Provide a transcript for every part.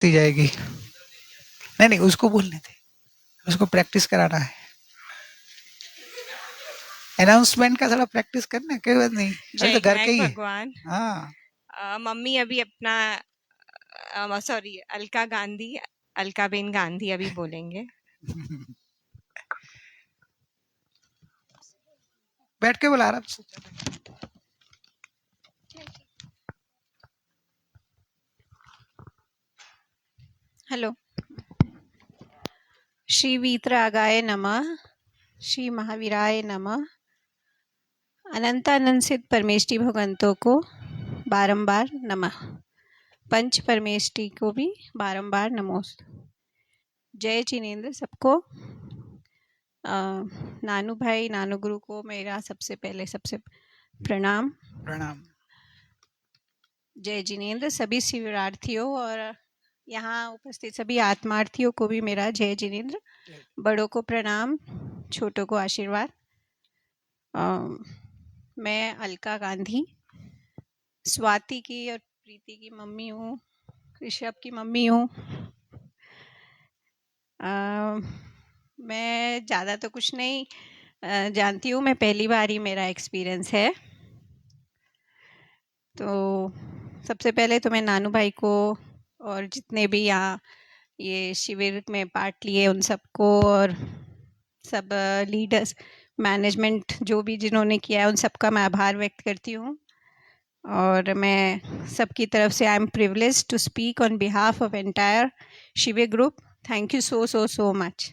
दी जाएगी। नहीं नहीं, उसको बोलने दे, उसको प्रैक्टिस कराना है। अनाउंसमेंट का थोड़ा प्रैक्टिस करना, कोई बात नहीं, अभी जय तो घर के विनायक ही है। भगवान। हाँ मम्मी अभी अपना सॉरी अलकाबेन गांधी अभी बोलेंगे। बैठ के बोला आराम से। हेलो। श्री वीतरागाय नमः, श्री महावीराय नमः। अनंतानंद सिद्ध परमेष्टि भगवंतों को बारंबार नमः, पंच परमेष्टि को भी बारंबार नमोस्त। जय जिनेन्द्र सबको। नानू भाई, नानू गुरु को मेरा सबसे पहले सबसे प्रणाम। प्रणाम। जय जिनेन्द्र सभी शिवरार्थियों और यहाँ उपस्थित सभी आत्मार्थियों को भी मेरा जय जिनेन्द्र। बड़ों को प्रणाम, छोटों को आशीर्वाद। मैं अलका गांधी, स्वाति की और प्रीति की मम्मी हूँ, ऋषभ की मम्मी हूँ। मैं ज़्यादा तो कुछ नहीं जानती हूँ, मैं पहली बार ही मेरा एक्सपीरियंस है। तो सबसे पहले तो मैं नानू भाई को और जितने भी यहाँ ये शिविर में पार्ट लिए उन सबको और सब लीडर्स, मैनेजमेंट जो भी जिन्होंने किया है उन सबका मैं आभार व्यक्त करती हूँ। और मैं सबकी तरफ से I am privilege to speak on behalf of entire शिविर group. Thank you so so so much.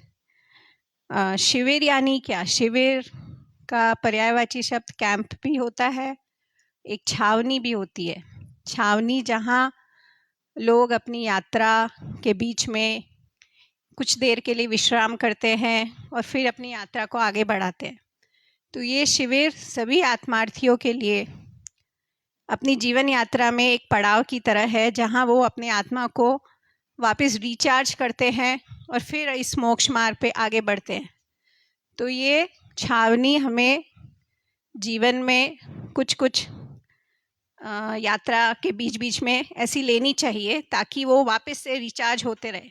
शिविर यानी क्या? शिविर का पर्यायवाची शब्द कैंप भी होता है, एक छावनी भी होती है। छावनी जहाँ लोग अपनी यात्रा के बीच में कुछ देर के लिए विश्राम करते हैं और फिर अपनी यात्रा को आगे बढ़ाते हैं। तो ये शिविर सभी आत्मार्थियों के लिए अपनी जीवन यात्रा में एक पड़ाव की तरह है, जहां वो अपनी आत्मा को वापस रिचार्ज करते हैं और फिर इस मोक्ष मार्ग पे आगे बढ़ते हैं। तो ये छावनी हमें जीवन में कुछ कुछ यात्रा के बीच बीच में ऐसी लेनी चाहिए ताकि वो वापस से रिचार्ज होते रहे।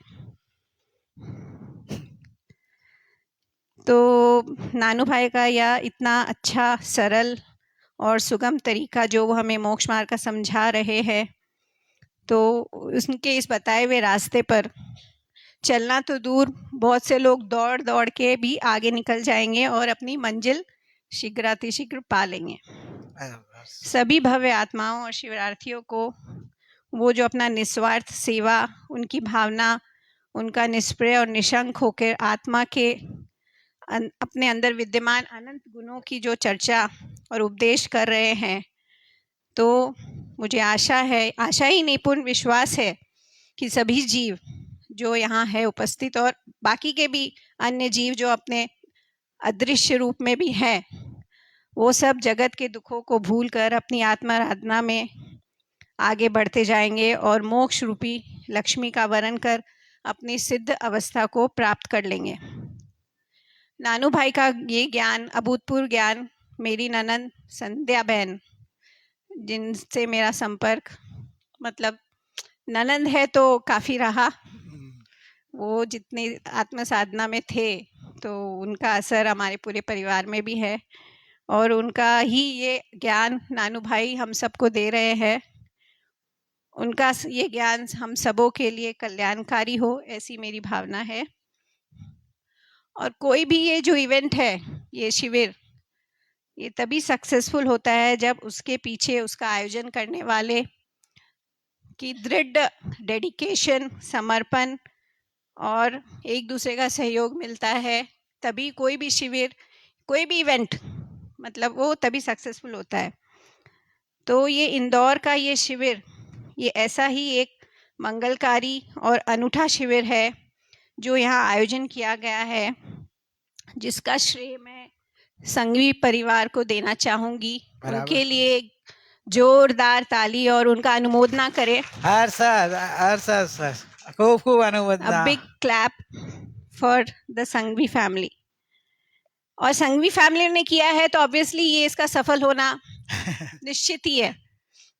तो नानू भाई का यह इतना अच्छा सरल और सुगम तरीका जो वो हमें मोक्ष मार्ग का समझा रहे हैं, तो उनके इस बताए हुए रास्ते पर चलना तो दूर, बहुत से लोग दौड़ दौड़ के भी आगे निकल जाएंगे और अपनी मंजिल शीघ्रातिशीघ्र पा लेंगे। सभी भव्य आत्माओं और शिवरार्थियों को वो जो अपना निस्वार्थ सेवा, उनकी भावना, उनका निष्प्रिय और निशंक होकर आत्मा के अपने अंदर विद्यमान अनंत गुणों की जो चर्चा और उपदेश कर रहे हैं, तो मुझे आशा ही नहीं पूर्ण विश्वास है कि सभी जीव जो यहाँ है उपस्थित और बाकी के भी अन्य जीव जो अपने अदृश्य रूप में भी हैं, वो सब जगत के दुखों को भूलकर अपनी आत्माराधना में आगे बढ़ते जाएंगे और मोक्ष रूपी लक्ष्मी का वरण कर अपनी सिद्ध अवस्था को प्राप्त कर लेंगे। नानू भाई का ये ज्ञान, अभूतपूर्व ज्ञान, मेरी ननंद संध्या बहन, जिनसे मेरा संपर्क मतलब ननंद है तो काफ़ी रहा, वो जितने आत्म साधना में थे तो उनका असर हमारे पूरे परिवार में भी है और उनका ही ये ज्ञान नानू भाई हम सबको दे रहे हैं। उनका ये ज्ञान हम सबों के लिए कल्याणकारी हो, ऐसी मेरी भावना है। और कोई भी ये जो इवेंट है, ये शिविर, ये तभी सक्सेसफुल होता है जब उसके पीछे उसका आयोजन करने वाले की दृढ़ डेडिकेशन, समर्पण और एक दूसरे का सहयोग मिलता है। तभी कोई भी शिविर, कोई भी इवेंट मतलब वो तभी सक्सेसफुल होता है। तो ये इंदौर का ये शिविर, ये ऐसा ही एक मंगलकारी और अनूठा शिविर है जो यहाँ आयोजन किया गया है, जिसका श्रेय मैं संघवी परिवार को देना चाहूंगी। उनके लिए जोरदार ताली और उनका अनुमोदना करें। खूब खूब अनुमोदना। A big clap for the Sanghvi family. और संघवी फैमिली ने किया है तो ऑब्वियसली ये इसका सफल होना निश्चित ही है।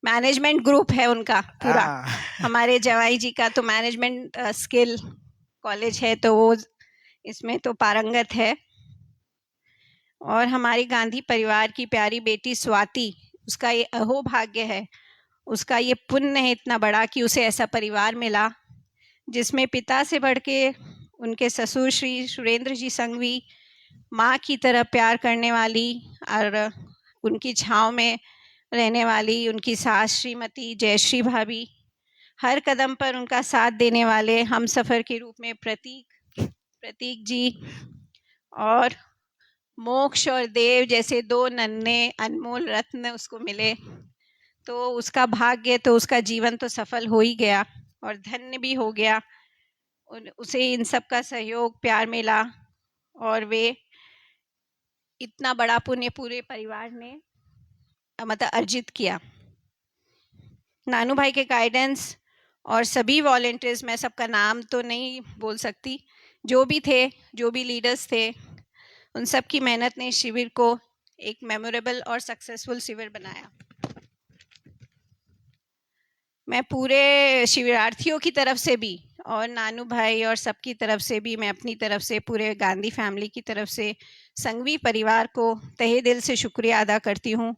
मैनेजमेंट ग्रुप है उनका पूरा, हाँ, हमारे जवाई जी का तो मैनेजमेंट स्किल कॉलेज है, तो वो इसमें तो पारंगत है। और हमारी गांधी परिवार की प्यारी बेटी स्वाति, उसका ये अहोभाग्य है, उसका ये पुण्य है इतना बड़ा कि उसे ऐसा परिवार मिला जिसमें पिता से बढ़ के उनके ससुर श्री सुरेंद्र जी संघवी माँ की तरह प्यार करने वाली और उनकी छाँव में रहने वाली उनकी सास श्रीमती जयश्री भाभी, हर कदम पर उनका साथ देने वाले हम सफ़र के रूप में प्रतीक जी, और मोक्ष और देव जैसे दो नन्हे अनमोल रत्न उसको मिले, तो उसका भाग्य, तो उसका जीवन तो सफल हो ही गया और धन्य भी हो गया। उसे इन सब का सहयोग प्यार मिला और वे इतना बड़ा पुण्य पूरे परिवार ने मतलब अर्जित किया। नानू भाई के गाइडेंस और सभी वॉलेंटियर्स, मैं सबका नाम तो नहीं बोल सकती, जो भी थे, जो भी लीडर्स थे, उन सब की मेहनत ने शिविर को एक मेमोरेबल और सक्सेसफुल शिविर बनाया। मैं पूरे शिविरार्थियों की तरफ से भी और नानू भाई और सबकी तरफ से भी, मैं अपनी तरफ से, पूरे गांधी फैमिली की तरफ से संघवी परिवार को तहे दिल से शुक्रिया अदा करती हूँ,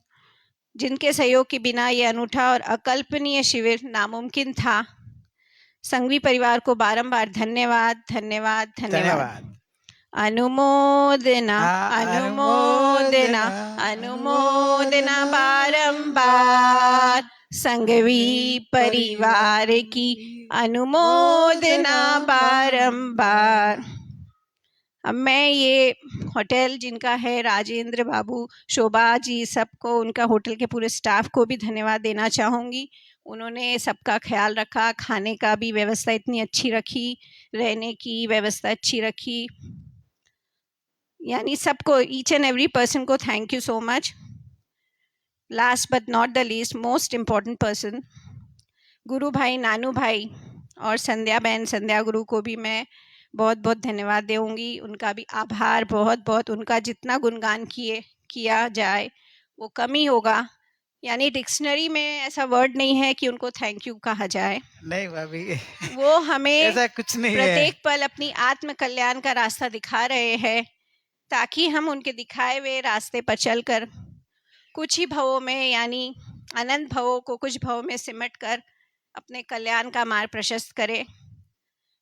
जिनके सहयोग के बिना ये अनूठा और अकल्पनीय शिविर नामुमकिन था। संघवी परिवार को बारंबार धन्यवाद धन्यवाद धन्यवाद। धन्यवाद। अनुमोदना अनुमोदना अनुमोदना अनुमोदना बारंबार, संघवी परिवार की अनुमोदना बारंबार। अब मैं ये होटल जिनका है, राजेंद्र बाबू, शोभा जी, सबको, उनका होटल के पूरे स्टाफ को भी धन्यवाद देना चाहूँगी। उन्होंने सबका ख्याल रखा, खाने का भी व्यवस्था इतनी अच्छी रखी, रहने की व्यवस्था अच्छी रखी, यानी सबको, ईच एंड एवरी पर्सन को thank you so much. Last but not the least, most important person, गुरु भाई नानू भाई और संध्या बहन, संध्या गुरु को भी मैं बहुत बहुत धन्यवाद दूंगी। उनका भी आभार बहुत बहुत, उनका जितना गुणगान किया जाए वो कम ही होगा, यानी डिक्शनरी में ऐसा वर्ड नहीं है कि उनको थैंक यू कहा जाए। नहीं भाभी, वो हमें ऐसा कुछ नहीं है। प्रत्येक पल अपनी आत्म कल्याण का रास्ता दिखा रहे हैं, ताकि हम उनके दिखाए हुए रास्ते पर चलकर कुछ ही भवों में, यानी अनंत भवों को कुछ भवों में सिमट कर अपने कल्याण का मार्ग प्रशस्त करें।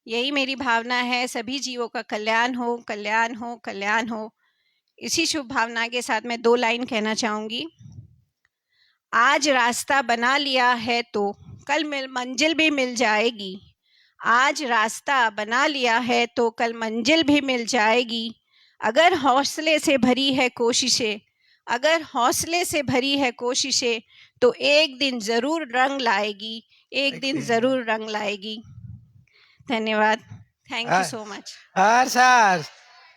यही मेरी भावना है, सभी जीवों का कल्याण हो, कल्याण हो, कल्याण हो। इसी शुभ भावना के साथ मैं 2 लाइन कहना चाहूँगी। आज रास्ता बना लिया है तो कल मंजिल भी मिल जाएगी। आज रास्ता बना लिया है तो कल मंजिल भी मिल जाएगी। अगर हौसले से भरी है कोशिशें, अगर हौसले से भरी है कोशिशें, तो एक दिन ज़रूर रंग लाएगी, एक दिन ज़रूर रंग लाएगी। धन्यवाद। Thank you so much. Sir,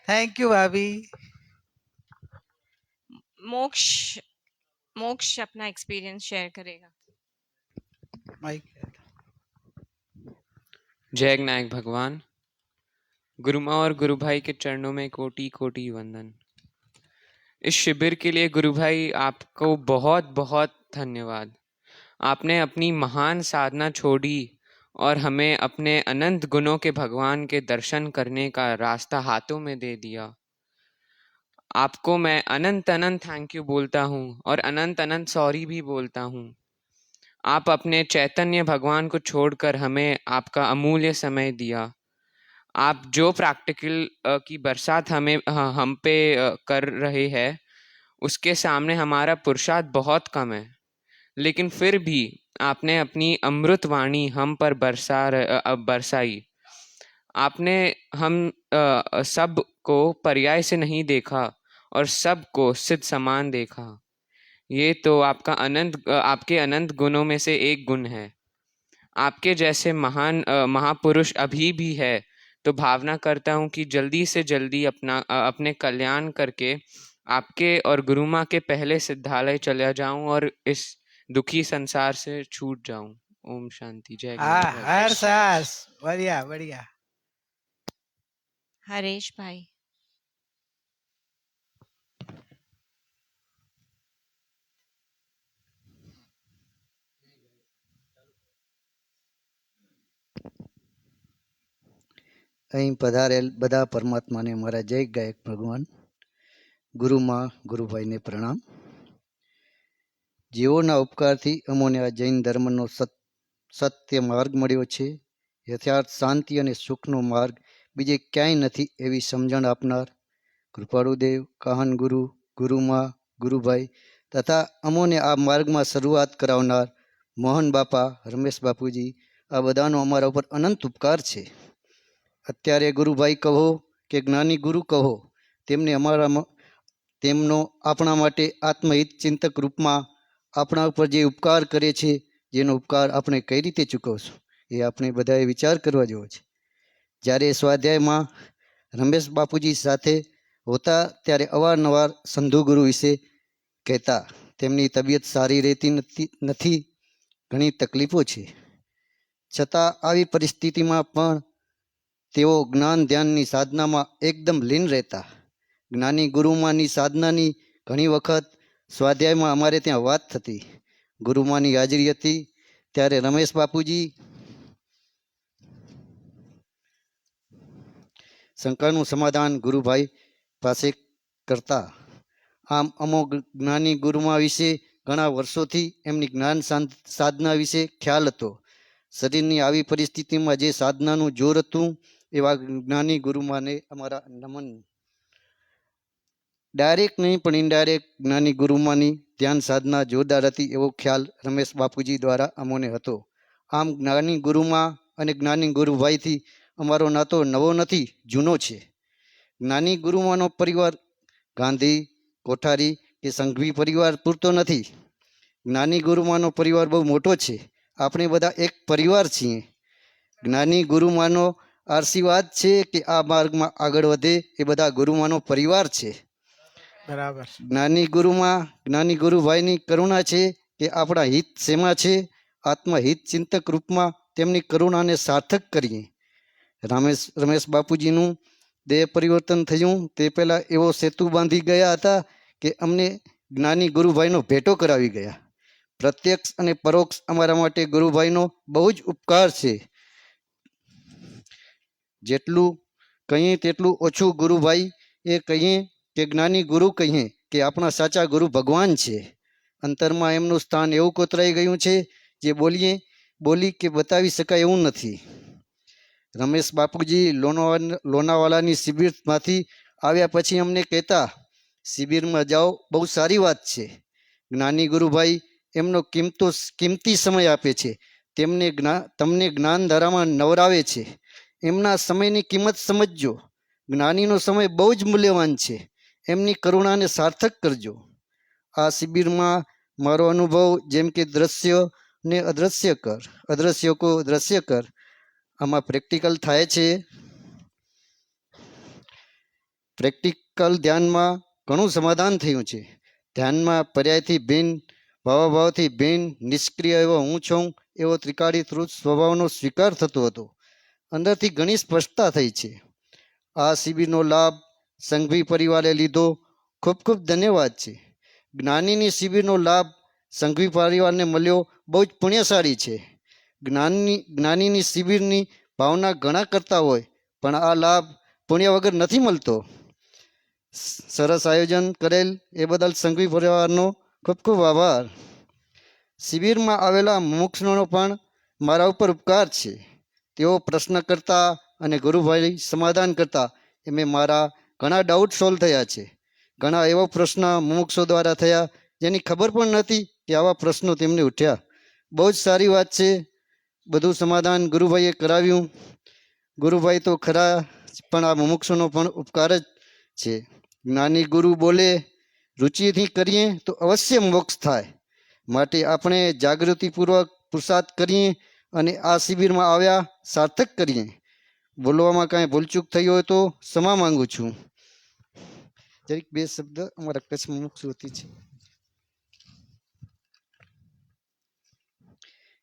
thank you भाभी। मोक्ष अपना एक्सपीरियंस शेयर करेगा। माइक। जय नायक भगवान। गुरु माँ और गुरु भाई के चरणों में कोटि कोटि वंदन। इस शिविर के लिए गुरु भाई आपको बहुत बहुत धन्यवाद। आपने अपनी महान साधना छोड़ी और हमें अपने अनंत गुणों के भगवान के दर्शन करने का रास्ता हाथों में दे दिया। आपको मैं अनंत अनंत थैंक यू बोलता हूँ और अनंत अनंत सॉरी भी बोलता हूँ। आप अपने चैतन्य भगवान को छोड़कर हमें आपका अमूल्य समय दिया। आप जो प्रैक्टिकल की बरसात हम पे कर रहे हैं, उसके सामने हमारा पुरुषार्थ बहुत कम है, लेकिन फिर भी आपने अपनी अमृत वाणी हम पर बरसाई। आपने हम सब को पर्याय से नहीं देखा और सबको सिद्ध समान देखा। ये तो आपके अनंत गुणों में से एक गुण है। आपके जैसे महान महापुरुष अभी भी है, तो भावना करता हूँ कि जल्दी से जल्दी अपने कल्याण करके आपके और गुरु माँ के पहले सिद्धालय चला जाऊं और इस दुखी संसार से छूट जाऊं। ओम शांति। जय हर सास, बढ़िया बढ़िया। हरेश भाई। અહીં પધારેલ બધા પરમાત્માને મારા જય ગાયક ભગવાન, ગુરુમાં ગુરુભાઈને પ્રણામ. જેઓના ઉપકારથી અમોને આ જૈન ધર્મનો સત્ય માર્ગ મળ્યો છે. યથાર્થ શાંતિ અને સુખનો માર્ગ બીજે ક્યાંય નથી એવી સમજણ આપનાર કૃપાળુદેવ, કાહન ગુરુ, ગુરુમાં, ગુરુભાઈ તથા અમોને આ માર્ગમાં શરૂઆત કરાવનાર મોહન બાપા, રમેશ બાપુજી, આ બધાનો અમારા ઉપર અનંત ઉપકાર છે. અત્યારે ગુરુભાઈ કહો કે જ્ઞાની ગુરુ કહો, તેમનો આપણા માટે આત્મહિત ચિંતક રૂપમાં આપણા ઉપર જે ઉપકાર કરે છે, જેનો ઉપકાર આપણે કઈ રીતે ચૂકવશું એ આપણે બધાએ વિચાર કરવા જેવો છે. જ્યારે સ્વાધ્યાયમાં રમેશ બાપુજી સાથે હોતા ત્યારે અવારનવાર સંધુ ગુરુ વિશે કહેતા. તેમની તબિયત સારી રહેતી નથી, ઘણી તકલીફો છે. છતાં આવી પરિસ્થિતિમાં પણ તેઓ જ્ઞાન ધ્યાનની સાધનામાં એકદમ લીન રહેતા. જ્ઞાની ગુરુમાની સાધનાની ઘણી વખત સ્વાધ્યાયમાં અમારે ત્યાં વાત થતી. ગુરુમાની હાજરી હતી ત્યારે રમેશ બાપુજી શંકાનું સમાધાન ગુરુભાઈ પાસે કરતા. આમ અમો જ્ઞાની ગુરુમા વિશે ઘણા વર્ષોથી એમની જ્ઞાન સાધના વિશે ખ્યાલ હતો. શરીરની આવી પરિસ્થિતિમાં જે સાધનાનું જોર હતું એવા જ્ઞાની ગુરુમાને અમારા નમન. ડાયરેક્ટ નહીં પણ ઇનડાયરેક્ટ જ્ઞાની ગુરુમાની ધ્યાન સાધના જોરદાર હતી એવો ખ્યાલ રમેશ બાપુજી દ્વારા અમોને હતો. આમ જ્ઞાની ગુરુમાં અને જ્ઞાની ગુરુભાઈથી અમારો નાતો નવો નથી, જૂનો છે. જ્ઞાની ગુરુમાનો પરિવાર ગાંધી, કોઠારી કે સંઘવી પરિવાર પૂરતો નથી. જ્ઞાની ગુરુમાનો પરિવાર બહુ મોટો છે. આપણે બધા એક પરિવાર છીએ. જ્ઞાની ગુરુમાનો આશીર્વાદ છે કે આ માર્ગમાં આગળ વધે એ બધા ગુરુમાનો પરિવાર છે. બરાબર. જ્ઞાની ગુરુમાં જ્ઞાની ગુરુભાઈની કરુણા છે કે આપણા હિત શેમાં છે, આત્મહિત ચિંતક રૂપમાં તેમની કરુણાને સાર્થક કરીએ. રમેશ બાપુજીનું દેહ પરિવર્તન થયું તે પહેલાં એવો સેતુ બાંધી ગયા હતા કે અમને જ્ઞાની ગુરુભાઈનો ભેટો કરાવી ગયા. પ્રત્યક્ષ અને પરોક્ષ અમારા માટે ગુરુભાઈનો બહુ જ ઉપકાર છે. જેટલું કહીએ તેટલું ઓછું. ગુરુભાઈ એ કહીએ કે જ્ઞાની ગુરુ કહીએ કે આપણા સાચા ગુરુ ભગવાન છે. અંતરમાં એમનું સ્થાન એવું કોતરાઈ ગયું છે જે બોલી કે બતાવી શકાય એવું નથી. રમેશ બાપુજી લોનાવાલાની શિબિરમાંથી આવ્યા પછી અમને કહેતા, શિબિરમાં જાઓ, બહુ સારી વાત છે. જ્ઞાની ગુરુભાઈ એમનો કિંમતી સમય આપે છે. તમને જ્ઞાનધારામાં નવરાવે છે. એમના સમયની કિંમત સમજજો. જ્ઞાનીનો સમય બહુ જ મૂલ્યવાન છે. એમની કરુણાને સાર્થક કરજો. આ શિબિરમાં મારો અનુભવ જેમ કે દ્રશ્ય ને અદ્રશ્ય કર, અદ્રશ્ય કો દ્રશ્ય કર, આમાં પ્રેક્ટિકલ થાય છે. પ્રેક્ટિકલ ધ્યાનમાં ઘણું સમાધાન થયું છે. ધ્યાનમાં પર્યાયથી ભિન્ન, ભાવાભાવથી ભિન્ન, નિષ્ક્રિય એવો હું છું એવો ત્રિકાળીકૃત સ્વભાવનો સ્વીકાર થતો હતો. અંદરથી ઘણી સ્પષ્ટતા થઈ છે. આ શિબિરનો લાભ સંઘવી પરિવારે લીધો, ખૂબ ખૂબ ધન્યવાદ છે. જ્ઞાનીની શિબિરનો લાભ સંઘવી પરિવારને મળ્યો, બહુ જ પુણ્યશાળી છે. જ્ઞાનીની શિબિરની ભાવના ઘણા કરતા હોય પણ આ લાભ પુણ્ય વગર નથી મળતો. સરસ આયોજન કરેલ એ બદલ સંઘવી પરિવારનો ખૂબ ખૂબ આભાર. શિબિરમાં આવેલા મુમુક્ષુનો પણ મારા ઉપર ઉપકાર છે. તેઓ પ્રશ્ન કરતા અને ગુરુભાઈ સમાધાન કરતા એમાં મારા ઘણા ડાઉટ સોલ્વ થયા છે. ઘણા એવો પ્રશ્ન મુમુક્ષો દ્વારા થયા જેની ખબર પણ નથી કે આવા પ્રશ્નો તેમને ઉઠ્યા. બહુ જ સારી વાત છે. બધું સમાધાન ગુરુભાઈએ કરાવ્યું. ગુરુભાઈ તો ખરા પણ આ મુમુક્ષુનો પણ ઉપકાર જ છે. જ્ઞાની ગુરુ બોલે, રુચિથી કરીએ તો અવશ્ય મોક્ષ થાય. માટે આપણે જાગૃતિપૂર્વક પુરુષાર્થ કરીએ અને આ શિબિરમાં આવ્યા સાર્થક કરીએ. બોલવામાં કાંઈ ભૂલચૂક થઈ હોય તો ક્ષમા માંગુ છું. જરીક બે શબ્દ અમારા કચ્છમાં મુમુક્ષુથી છે.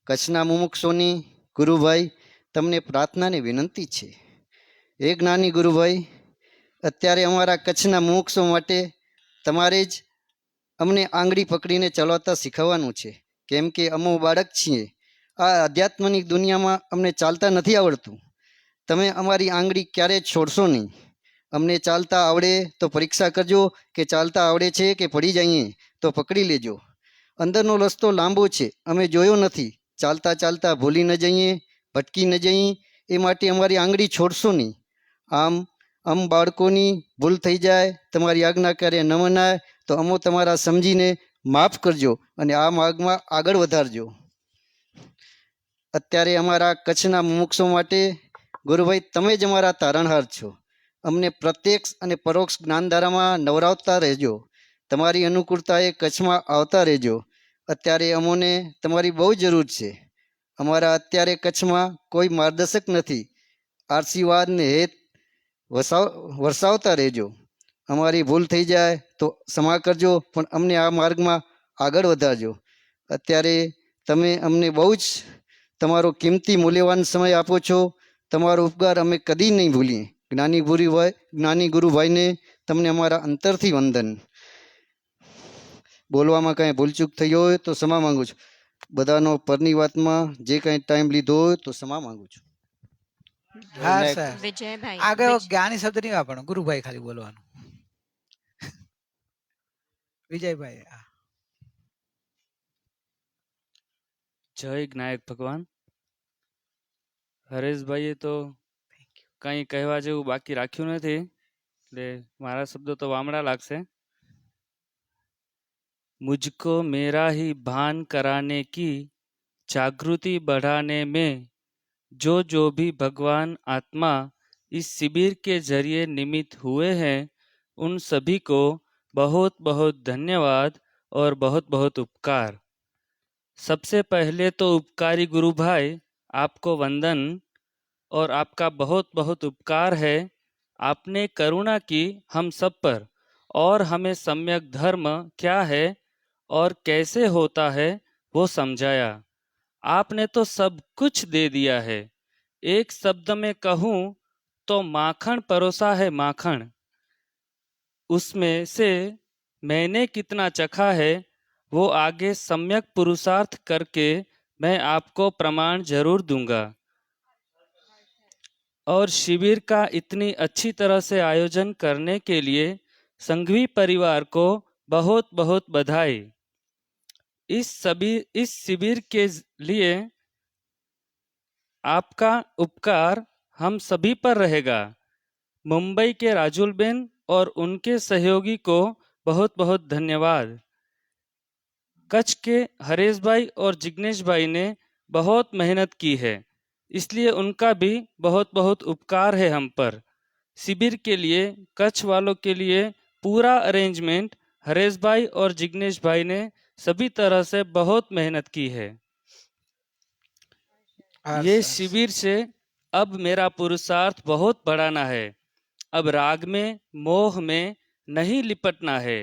કચ્છના મુમુક્ષોની ગુરુભાઈ તમને પ્રાર્થનાની વિનંતી છે. એ જ્ઞાની ગુરુભાઈ, અત્યારે અમારા કચ્છના મુમુક્ષો માટે તમારે જ અમને આંગળી પકડીને ચલાવતા શીખવવાનું છે. કેમ કે અમો બાળક છીએ. આ આધ્યાત્મની દુનિયામાં અમને ચાલતા નથી આવડતું. તમે અમારી આંગળી ક્યારેય છોડશો નહીં. અમને ચાલતા આવડે તો પરીક્ષા કરજો કે ચાલતા આવડે છે કે પડી જઈએ તો પકડી લેજો. અંદરનો રસ્તો લાંબો છે, અમે જોયો નથી. ચાલતા ચાલતા ભૂલી ન જઈએ, ભટકી ન જઈએ, એ માટે અમારી આંગળી છોડશો નહીં. આમ બાળકોની ભૂલ થઈ જાય, તમારી આજ્ઞા ક્યારે ન મનાય તો અમો તમારા સમજીને માફ કરજો અને આ માર્ગમાં આગળ વધારજો. અત્યારે અમારા કચ્છના મુમુક્ષો માટે ગુરુભાઈ તમે જ અમારા તારણહાર છો. અમને પ્રત્યક્ષ અને પરોક્ષ જ્ઞાનધારામાં નવરાવતા રહેજો. તમારી અનુકૂળતાએ કચ્છમાં આવતા રહેજો. અત્યારે અમોને તમારી બહુ જરૂર છે. અમારા અત્યારે કચ્છમાં કોઈ માર્ગદર્શક નથી. આશીર્વાદને હેત વરસાવતા રહેજો. અમારી ભૂલ થઈ જાય તો ક્ષમા કરજો, પણ અમને આ માર્ગમાં આગળ વધારજો. અત્યારે તમે અમને બહુ જ તમારો કિંમતી મૂલ્યવાન સમય આપો છો. તમારો ઉપકાર અમે કદી નહીં ભૂલીએ. જ્ઞાની ગુરુભાઈને તમને અમારા અંતરથી વંદન. બોલવામાં કાંઈ ભૂલચૂક થઈ હોય તો ક્ષમા માંગુ છું. બધાનો પરની વાતમાં જે કાંઈ ટાઈમ લીધો હોય તો ક્ષમા માંગુ છું. હા સર, વિજયભાઈ આગળ જ્ઞાની શબ્દ નહીં વાપરવાનો, ગુરુભાઈ ખાલી બોલવાનું. વિજયભાઈ. હા. જય જ્ઞાયક ભગવાન. હરેશભાઈએ તો કંઈ કહેવા જેવું બાકી રાખ્યું નથી, એટલે મારા શબ્દો તો વામડા લાગશે. मुझको मेरा ही भान कराने की जागृति बढ़ाने में जो भी भगवान आत्मा इस शिविर के जरिए निमित्त हुए हैं, उन सभी को बहुत बहुत धन्यवाद और बहुत बहुत उपकार. सबसे पहले तो उपकारी गुरु भाई आपको वंदन और आपका बहुत बहुत उपकार है. आपने करुणा की हम सब पर और हमें सम्यक धर्म क्या है और कैसे होता है वो समझाया. आपने तो सब कुछ दे दिया है. एक शब्द में कहूँ तो माखन परोसा है, माखन. उसमें से मैंने कितना चखा है वो आगे सम्यक पुरुषार्थ करके मैं आपको प्रमाण जरूर दूंगा. और शिविर का इतनी अच्छी तरह से आयोजन करने के लिए संघवी परिवार को बहुत बहुत बधाई. इस शिविर के लिए आपका उपकार हम सभी पर रहेगा. मुंबई के राजुलबेन और उनके सहयोगी को बहुत बहुत धन्यवाद. कच्छ के हरेश भाई और जिग्नेश भाई ने बहुत मेहनत की है, इसलिए उनका भी बहुत बहुत उपकार है हम पर. शिविर के लिए कच्छ वालों के लिए पूरा अरेंजमेंट हरेश भाई और जिग्नेश भाई ने सभी तरह से बहुत मेहनत की है. ये शिविर से अब मेरा पुरुषार्थ बहुत बढ़ाना है. अब राग में मोह में नहीं लिपटना है.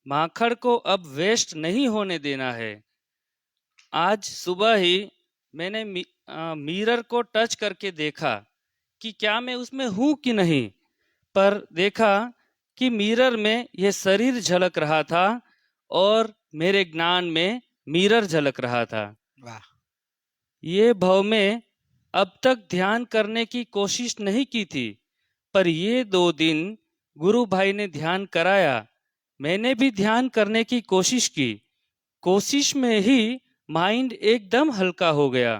माखड़ को अब वेस्ट नहीं होने देना है. आज सुबह ही मैंने मिरर को टच करके देखा कि क्या मैं उसमें हूँ कि नहीं, पर देखा कि मिरर में यह शरीर झलक रहा था और मेरे ज्ञान में मिरर झलक रहा था. वाह. ये भव में अब तक ध्यान करने की कोशिश नहीं की थी, पर ये 2 दिन गुरु भाई ने ध्यान कराया. मैंने भी ध्यान करने की कोशिश की. कोशिश में ही माइंड एकदम हल्का हो गया.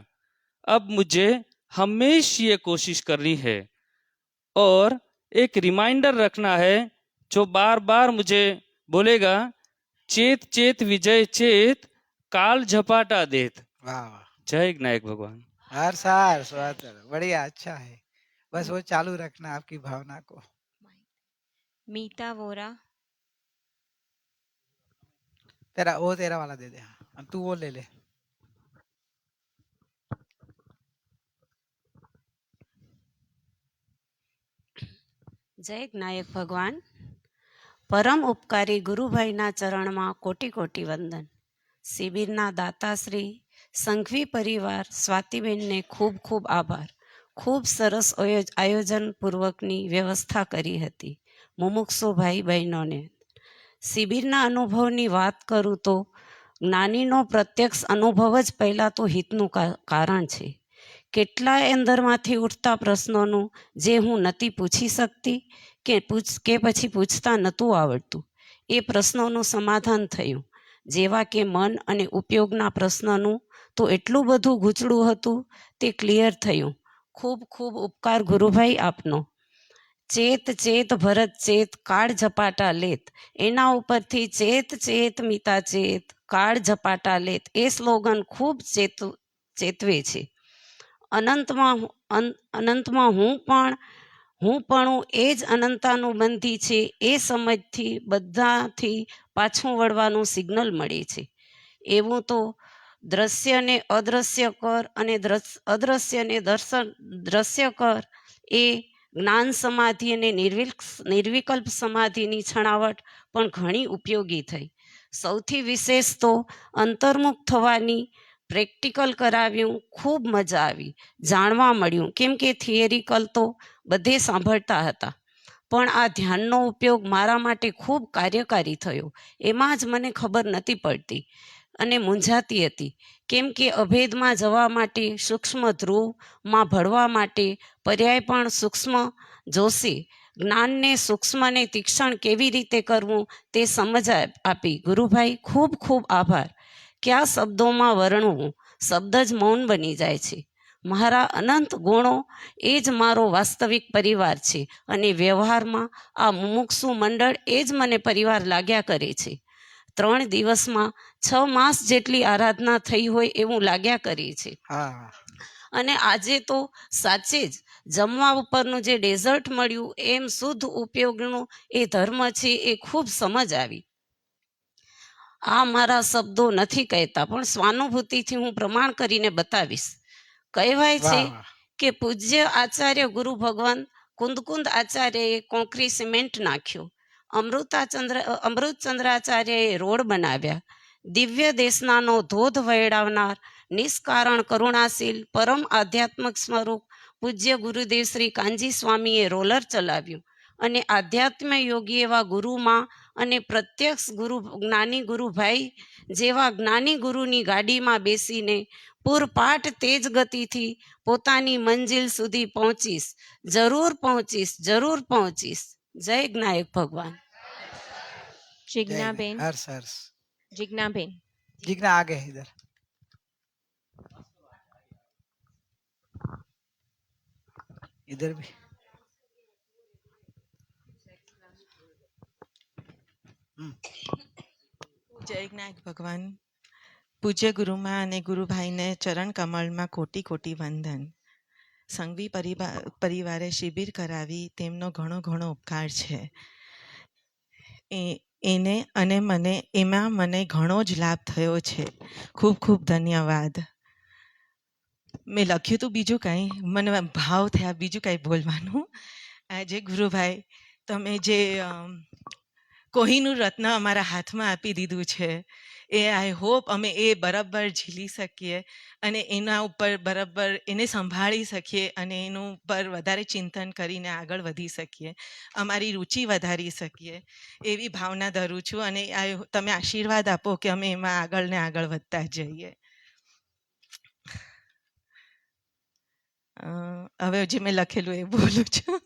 अब मुझे हमेशा ये कोशिश करनी है और एक रिमाइंडर रखना है जो बार बार मुझे बोलेगा, चेत चेत विजय चेत, काल झपाटा देत. वाह वाह. जय ज्ञायक भगवान. हर सार स्वागत. बढ़िया, अच्छा है. बस वो चालू रखना आपकी भावना को. मीता वोरा. तेरा वाला दे दे. हाँ, तू वो ले ले. જય જ્ઞાયક ભગવાન. પરમ ઉપકારી ગુરુભાઈના ચરણમાં કોટી કોટી વંદન. શિબિરના દાતાશ્રી સંઘવી પરિવાર સ્વાતિબેનને ખૂબ ખૂબ આભાર. ખૂબ સરસ આયોજનપૂર્વકની વ્યવસ્થા કરી હતી. મુમુક્ષુ ભાઈ બહેનોને શિબિરના અનુભવની વાત કરું તો જ્ઞાનીનો પ્રત્યક્ષ અનુભવ જ પહેલાં તો હિતનું કારણ છે કેટલાય અંદરમાંથી ઉઠતા પ્રશ્નોનું જે હું નહોતી પૂછી શકતી કે પછી પૂછતા નહોતું આવડતું, એ પ્રશ્નોનું સમાધાન થયું. જેવા કે મન અને ઉપયોગના પ્રશ્નનું તો એટલું બધું ગૂંચળું હતું, તે ક્લિયર થયું. ખૂબ ખૂબ ઉપકાર ગુરુભાઈ આપનો. ચેત ચેત ભરત ચેત કાળ ઝપાટા લેત, એના ઉપરથી ચેત ચેત મિતા ચેત કાળ ઝપાટા લેત, એ સ્લોગન ખૂબ ચેતવે છે. અનંતમાં હું પણ એ જ અનંતાનું બંધી છે, એ સમજથી બધાથી પાછું વળવાનું સિગ્નલ મળે છે. એવું તો દ્રશ્યને અદ્રશ્ય કર અને અદ્રશ્યને દ્રશ્ય કર, એ જ્ઞાન સમાધિ અને નિર્વિકલ્પ સમાધિની છણાવટ પણ ઘણી ઉપયોગી થઈ. સૌથી વિશેષ તો અંતર્મુખ થવાની પ્રેક્ટિકલ કરાવ્યું, ખૂબ મજા આવી, જાણવા મળ્યું. કેમ કે થિયરિકલ તો બધે સાંભળતા હતા, પણ આ ધ્યાનનો ઉપયોગ મારા માટે ખૂબ કાર્યકારી થયો. એમાં જ મને ખબર નહોતી પડતી અને મૂંઝાતી હતી. કેમ કે અભેદમાં જવા માટે, સૂક્ષ્મ ધ્રુવમાં ભળવા માટે પર્યાય પણ સૂક્ષ્મ જોશે. જ્ઞાનને સૂક્ષ્મને તીક્ષણ કેવી રીતે કરવું તે સમજ આપી. ગુરુભાઈ ખૂબ ખૂબ આભાર. કયા શબ્દોમાં વર્ણવું, શબ્દ જ મૌન બની જાય છે. મારા અનંત ગુણો એ જ મારો વાસ્તવિક પરિવાર છે અને વ્યવહારમાં આ મુમુક્ષુ મંડળ એ જ મને પરિવાર લાગ્યા કરે છે. 3 દિવસમાં 6 માસ જેટલી આરાધના થઈ હોય એવું લાગ્યા કરે છે. હા, અને આજે તો સાચે જ જમવા ઉપરનું જે ડેઝર્ટ મળ્યું એમ શુદ્ધ ઉપયોગનું એ ધર્મ છે, એ ખૂબ સમજ આવી. આ મારા શબ્દો નથી કહેતા, પણ સ્વાનુભૂતિથી હું પ્રમાણ કરીને બતાવીશ. કહેવાય છે વાહ વાહ. કે પૂજ્ય આચાર્ય ગુરુ ભગવાન કુંદકુંદ આચાર્યએ કોંકરી સિમેન્ટ નાખ્યો, અમૃતચંદ્રાચાર્યએ રોડ બનાવ્યા, દિવ્ય દેશનાનો ધોધ વહેડાવનાર નિષ્કારણ કરુણાશીલ પરમ આધ્યાત્મિક સ્વરૂપ પૂજ્ય ગુરુદેવ શ્રી કાનજી સ્વામીએ રોલર ચલાવ્યું, અને આધ્યાત્મ યોગી એવા ગુરુમાં અને પ્રત્યક્ષ ગુરુ જ્ઞાની ગુરુભાઈ જેવા જ્ઞાની ગુરુની ગાડીમાં બેસીને પૂરપાટ તેજ ગતિથી પોતાની મંજિલ સુધી પહોંચીશ, જરૂર પહોંચીશ, જરૂર પહોંચીશ. જય જ્ઞાયક ભગવાન. जिज्ञाबेन, हर्ष हर्ष. जिज्ञाबेन. जिग्ना आगे इधर. इधर भी. જય જ્ઞાયક ભગવાન. પૂજ્ય ગુરુમાં અને ગુરુભાઈને ચરણ કમળમાં કોટી કોટી વંદન. સંઘવી પરિવારે શિબિર કરાવી તેમનો ઘણો ઘણો ઉપકાર છે. એને અને એમાં મને ઘણો જ લાભ થયો છે. ખૂબ ખૂબ ધન્યવાદ. મેં લખ્યું હતું બીજું કાંઈ, મને ભાવ થયા બીજું કાંઈ બોલવાનું. આજે ગુરુભાઈ તમે જે કોહિનૂર રત્ન અમારા હાથમાં આપી દીધું છે, એ આઈ હોપ અમે એ બરાબર ઝીલી શકીએ અને એના ઉપર બરાબર એને સંભાળી શકીએ અને એનું પર વધારે ચિંતન કરીને આગળ વધી શકીએ, અમારી રુચિ વધારી શકીએ, એવી ભાવના ધરું છું. અને તમે આશીર્વાદ આપો કે અમે એમાં આગળ ને આગળ વધતા જઈએ. હવે જે મેં લખેલું એ બોલું છું.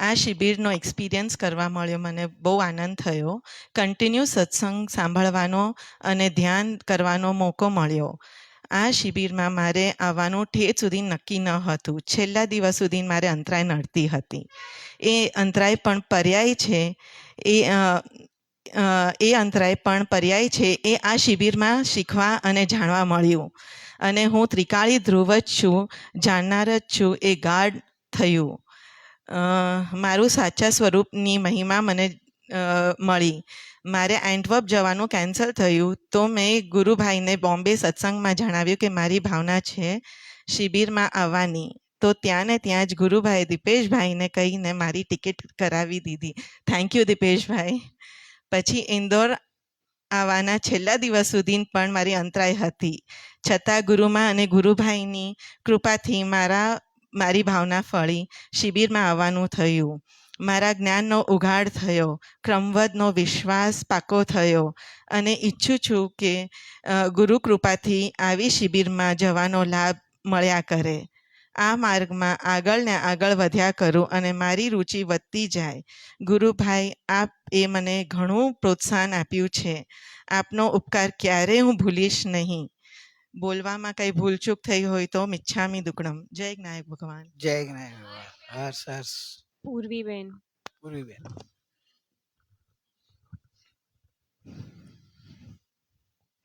આ શિબિરનો એક્સપિરિયન્સ કરવા મળ્યો, મને બહુ આનંદ થયો. કન્ટિન્યુ સત્સંગ સાંભળવાનો અને ધ્યાન કરવાનો મોકો મળ્યો. આ શિબિરમાં મારે આવવાનું ઠેર સુધી નક્કી ન હતું. છેલ્લા દિવસ સુધી મારે અંતરાય નડતી હતી. એ અંતરાય પણ પર્યાય છે, એ અંતરાય પણ પર્યાય છે એ આ શિબિરમાં શીખવા અને જાણવા મળ્યું. અને હું ત્રિકાળી ધ્રુવ જ છું, જાણનાર જ છું, એ ગાઢ થયું. મારું સાચા સ્વરૂપની મહિમા મને મળી. મારે એન્ટવર્પ જવાનું કેન્સલ થયું, તો મેં ગુરુભાઈને બોમ્બે સત્સંગમાં જણાવ્યું કે મારી ભાવના છે શિબિરમાં આવવાની. તો ત્યાં ને ત્યાં જ ગુરુભાઈ દીપેશભાઈને કહીને મારી ટિકિટ કરાવી દીધી. Thank you દીપેશભાઈ. પછી ઇન્દોર આવવાના છેલ્લા દિવસ સુધી પણ મારી અંતરાય હતી, છતાં ગુરુમાં અને ગુરુભાઈની કૃપાથી મારી ભાવના ફળી શિબિરમાં આવવાનું થયું. મારા જ્ઞાનનો ઉઘાડ થયો, ક્રમવદનો વિશ્વાસ પાકો થયો અને ઈચ્છું છું કે ગુરુ કૃપાથી આવી શિબિરમાં જવાનો લાભ મળ્યા કરે. આ માર્ગમાં આગળ ને આગળ વધ્યા કરું અને મારી રુચિ વધતી જાય. ગુરુભાઈ, આપ એ મને ઘણું પ્રોત્સાહન આપ્યું છે. આપનો ઉપકાર ક્યારેય હું ભૂલીશ નહીં. બોલવામાં કંઈ ભૂલચૂક થઈ હોય તો મિચ્છામી દુક્કડમ. જય જ્ઞાયક ભગવાન. જય જ્ઞાન ભગવાન. હર્ષ હર્ષ. પૂર્વીબેન. પૂર્વીબેન.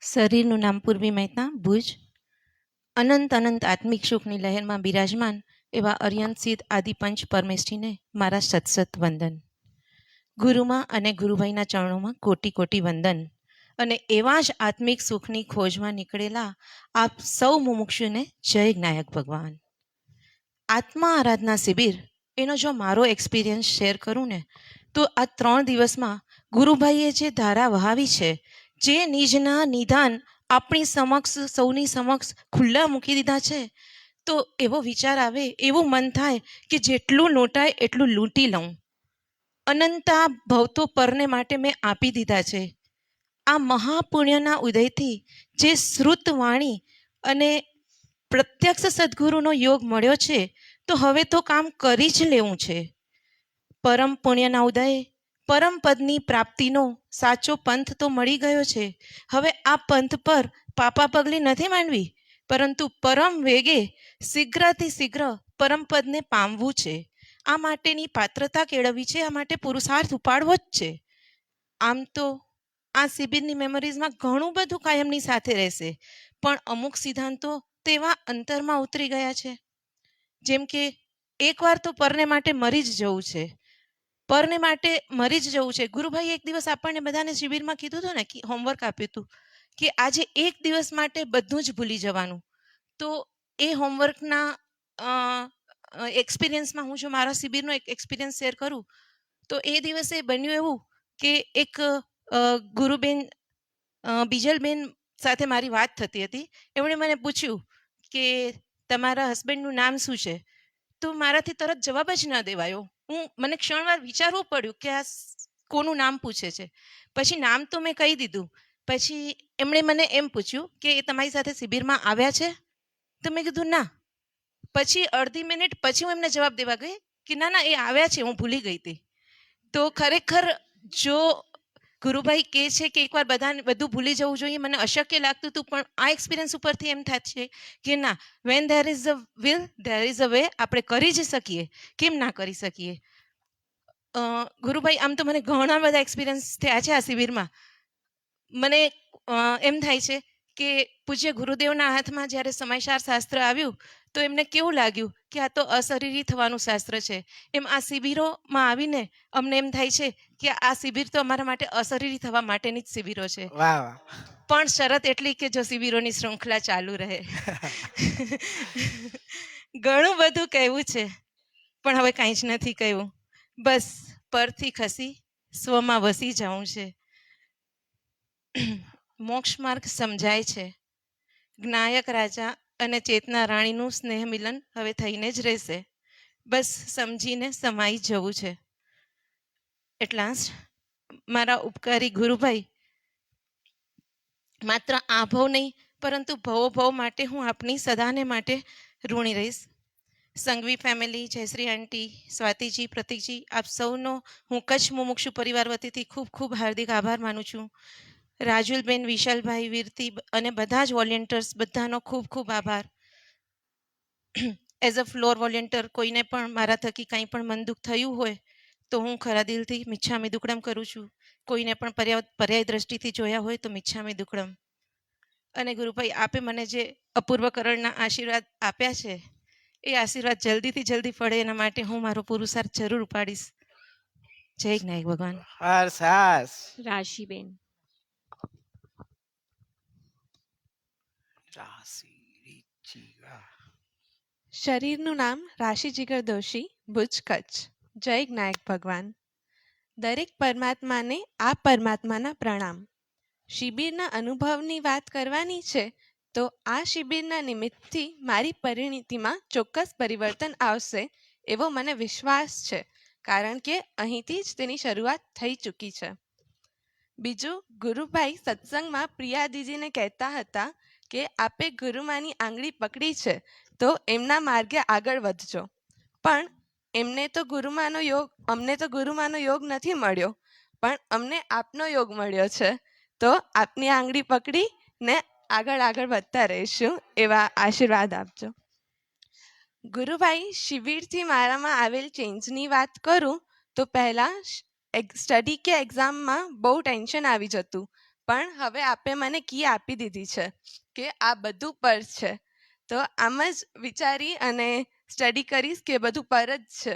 શરીરનું નામ પૂર્વી મહેતા, ભુજ. અનંત અનંત આત્મિક સુખની લહેરમાં બિરાજમાન એવા અર્યંત સિદ્ધ આદિપંચ પરમેષ્ઠીને મારા સતસત વંદન. ગુરુમાં અને ગુરુભાઈના ચરણોમાં કોટી કોટી વંદન. અને એવા જ આત્મિક સુખની ખોજમાં નીકળેલા આપ સૌ મુમુક્ષુને જય જ્ઞાયક ભગવાન. આત્મા આરાધના શિબિર એનો જો મારો એક્સપિરિયન્સ શેર કરું ને તો આ 3 દિવસમાં ગુરુભાઈએ જે ધારા વહાવી છે, જે નિજના નિદાન આપણી સમક્ષ સૌની સમક્ષ ખુલ્લા મૂકી દીધા છે, તો એવો વિચાર આવે, એવું મન થાય કે જેટલું લૂંટાય એટલું લૂંટી લઉં. અનંતા ભવતો પરને માટે મેં આપી દીધા છે. આ મહાપુણ્યના ઉદયથી જે શ્રુત વાણી અને પ્રત્યક્ષ સદગુરુનો યોગ મળ્યો છે, તો હવે તો કામ કરી જ લેવું છે. પરમ પુણ્યના ઉદય, પરમ પદની પ્રાપ્તિનો સાચો પંથ તો મળી ગયો છે. હવે આ પંથ પર પાપા પગલી નથી માંડવી, પરંતુ પરમ વેગે શીઘ્રથી શીઘ્ર પરમ પદને પામવું છે. આ માટેની પાત્રતા કેળવવી છે, આ માટે પુરુષાર્થ ઉપાડવો જ છે. આમ તો આ શિબિરની મેમરીઝમાં ઘણું બધું કાયમની સાથે રહેશે, પણ અમુક સિદ્ધાંતો તેવા અંતરમાં ઉતરી ગયા છે. જેમ કે એકવાર તો પરને માટે મરી જ જવું છે, પરને માટે મરી જ જવું છે. ગુરુભાઈ એક દિવસ આપણને બધાને શિબિરમાં કીધું હતું ને, કે હોમવર્ક આપ્યું હતું કે આજે એક દિવસ માટે બધું જ ભૂલી જવાનું. તો એ હોમવર્કના એક્સપિરિયન્સમાં હું જો મારા શિબિરનો એક એક્સપિરિયન્સ શેર કરું તો એ દિવસે બન્યું એવું કે એક ગુરુબેન બીજલબેન સાથે મારી વાત થતી હતી. એમણે મને પૂછ્યું કે તમારા હસબન્ડનું નામ શું છે? તો મારાથી તરત જવાબ જ ન દેવાયો. મને ક્ષણવાર વિચારવું પડ્યું કે આ કોનું નામ પૂછે છે. પછી નામ તો મેં કહી દીધું. પછી એમણે મને એમ પૂછ્યું કે એ તમારી સાથે શિબિરમાં આવ્યા છે? તો મેં કીધું ના. પછી અડધી મિનિટ પછી હું એમને જવાબ દેવા ગઈ કે ના ના, એ આવ્યા છે, હું ભૂલી ગઈ હતી. તો ખરેખર જો ગુરુભાઈ કહે છે કે એકવાર બધું ભૂલી જવું જોઈએ, મને અશક્ય લાગતું હતું, પણ આ એક્સપિરિયન્સ ઉપરથી એમ થાય છે કે ના, when there is a will there is a way. આપણે કરી જ શકીએ, કેમ ના કરી શકીએ? ગુરુભાઈ, આમ તો મને ઘણા બધા એક્સપિરિયન્સ થયા છે આ શિબિરમાં. મને એમ થાય છે કે પૂજ્ય ગુરુદેવના હાથમાં જ્યારે સમયસાર શાસ્ત્ર આવ્યું તો એમને કેવું લાગ્યું કે આ તો અશરીરી થવાનું શાસ્ત્ર છે. એમ આ શિબિરોમાં આવીને અમને એમ થાય છે કે આ શિબિર તો અમારા માટે અશરીરી થવા માટેની જ શિબિરો છે. વાહ વાહ. પણ શરત એટલી કે જો શિબિરોની શૃંખલા ચાલુ રહે. ઘણું બધું કહેવું છે, પણ હવે કાંઈ જ નથી કહેવું. બસ પરથી ખસી સ્વમાં વસી જવું છે. મોક્ષ માર્ગ સમજાય છે. જ્ઞાયક રાજા અને ચેતના રાણીનું સ્નેહ મિલન હવે થઈને જ રહેશે. બસ સમજીને સમાઈ જવું છે. એટલા જ મારા ઉપકારી ગુરુભાઈ, માત્ર આ ભવ નહીં પરંતુ ભવો ભવ માટે હું આપની સદાને માટે ઋણી રહીશ. સંઘવી ફેમિલી, જયશ્રી આંટી, સ્વાતિજી, પ્રતિકજી, આપ સૌનો હું કચ્છ મુમુક્ષુ પરિવાર વતીથી ખૂબ ખૂબ હાર્દિક આભાર માનું છું. રાજુલબેન, વિશાલભાઈ, વીરતી અને બધા જ વોલેન્ટિયર્સ બધાનો ખૂબ ખૂબ આભાર. એઝ અ ફ્લોર વોલેન્ટિયર કોઈને પણ મારા થકી કંઈ પણ મન દુઃખ થયું હોય તો હું ખરા દિલથી મિચ્છામી દુક્કડમ કરું છું. કોઈને પણ પર્યાય દ્રષ્ટિથી જોયા હોય તો મિચ્છામી દુક્કડમ. અને ગુરુભાઈ, આપે મને જે અપૂર્વકરણના આશીર્વાદ આપ્યા છે એ આશીર્વાદ જલ્દીથી જલ્દી ફળે એના માટે હું મારો પુરુષાર્થ જરૂર ઉપાડીશ. જય જ્ઞાયક ભગવાન. હર્ષ હર્ષ. રાશિબેન. રાશિ રીચી. વાહ. શરીરનું નામ રાશિ જીગર દોશી, ભુજ, કચ્છ. જય જ્ઞાયક ભગવાન. દરેક પરમાત્માને આ પરમાત્માના પ્રણામ. શિબિરના અનુભવની વાત કરવાની છે તો આ શિબિરના નિમિત્તથી મારી પરિણીતિમાં ચોક્કસ પરિવર્તન આવશે એવો મને વિશ્વાસ છે. કારણ કે અહીંથી જ તેની શરૂઆત થઈ ચૂકી છે. બીજું, ગુરુભાઈ સત્સંગમાં પ્રિયા દીદીને કહેતા હતા કે આપે ગુરુમાની આંગળી પકડી છે તો એમના માર્ગે આગળ વધજો. પણ અમને તો ગુરુમાનો યોગ નથી મળ્યો, પણ અમને આપનો યોગ મળ્યો છે. તો આપની આંગળી પકડીને આગળ વધતા રહીશું, એવા આશીર્વાદ આપજો. ગુરુભાઈ, શિબિરથી મારામાં આવેલ ચેન્જની વાત કરું તો પહેલાં સ્ટડી કે એક્ઝામમાં બહુ ટેન્શન આવી જતું, પણ હવે આપે મને કી આપી દીધી છે કે આ બધું પર છે. તો આમ જ વિચારી અને સ્ટડી કરીશ કે બધું પર જ છે.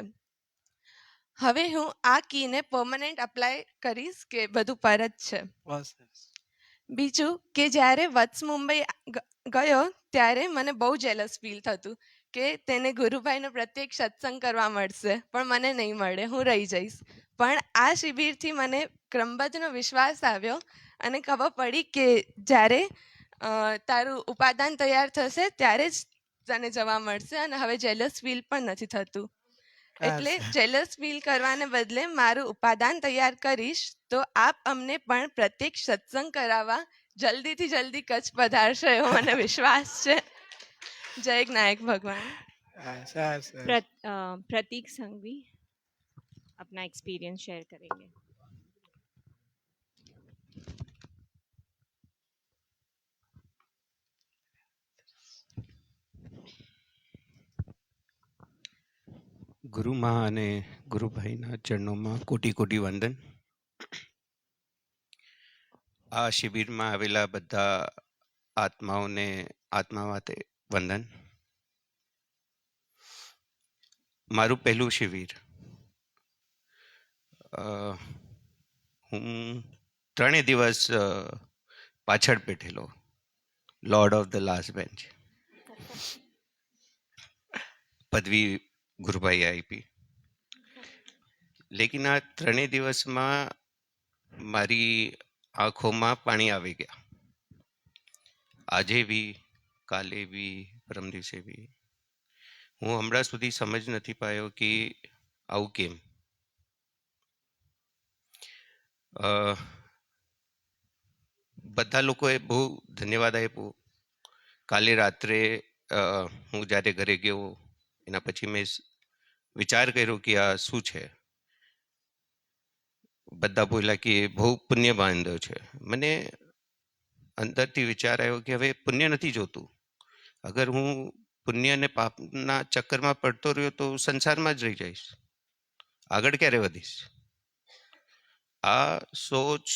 હવે હું આ કીને પરમનન્ટ અપ્લાય કરીશ કે બધું પર જ છે. બહુ સરસ. બીજું કે જ્યારે વત્સ મુંબઈ ગયો ત્યારે મને બહુ જેલસ ફીલ થતું કે તેને ગુરુભાઈનો પ્રત્યેક સત્સંગ કરવા મળશે, પણ મને નહીં મળે, હું રહી જઈશ. પણ આ શિબિરથી મને ક્રમબદ્ધનો વિશ્વાસ આવ્યો અને ખબર પડી કે જ્યારે તારું ઉપાદાન તૈયાર થશે ત્યારે જ તને જવા મળશે અને હવે જેલસ ફીલ પણ નથી થતું. એટલે જેલસ ફીલ કરવાને બદલે મારું ઉપાદાન તૈયાર કરીશ તો આપ અમને પણ પ્રત્યેક સત્સંગ કરાવવા જલ્દીથી જલ્દી કચ્છ પધારશો એવો મને વિશ્વાસ છે. જય જ્ઞાયક ભગવાન. સરસ. प्रतीक संघवी अपना एक्सपीरियंस शेयर करेंगे. ગુરુ માં અને ગુરુભાઈના ચરણોમાં કોટી કોટી વંદન. આ શિબિરમાં આવેલા બધા આત્માઓને આત્મા વાતે વંદન. મારું પહેલું શિબિર. હું 3 દિવસ પાછળ બેઠેલો, lord of the last bench. પદવી ગુરુભાઈ આપી. લેકિન આ 3 દિવસમાં મારી આંખોમાં પાણી આવી ગયા. આજે બી, કાલે બી, પરમ દિવસે બી. હું હમણાં સુધી સમજ નથી પાયો કે આવું કેમ. બધા લોકોએ બહુ ધન્યવાદ આપ્યો. કાલે રાત્રે હું જ્યારે ઘરે ગયો એના પછી મેં વિચાર કર્યો કે આ શું છે. બધા બોલ્યા કે બહુ પુણ્ય બાંધ્યો છે. મને અંદરથી વિચાર આવ્યો કે હવે પુણ્ય નથી જોતું. અગર હું પુણ્ય અને પાપના ચક્કરમાં પડતો રહ્યો તો સંસારમાં જ રહી જઈશ, આગળ ક્યારે વધીશ. આ સોચ,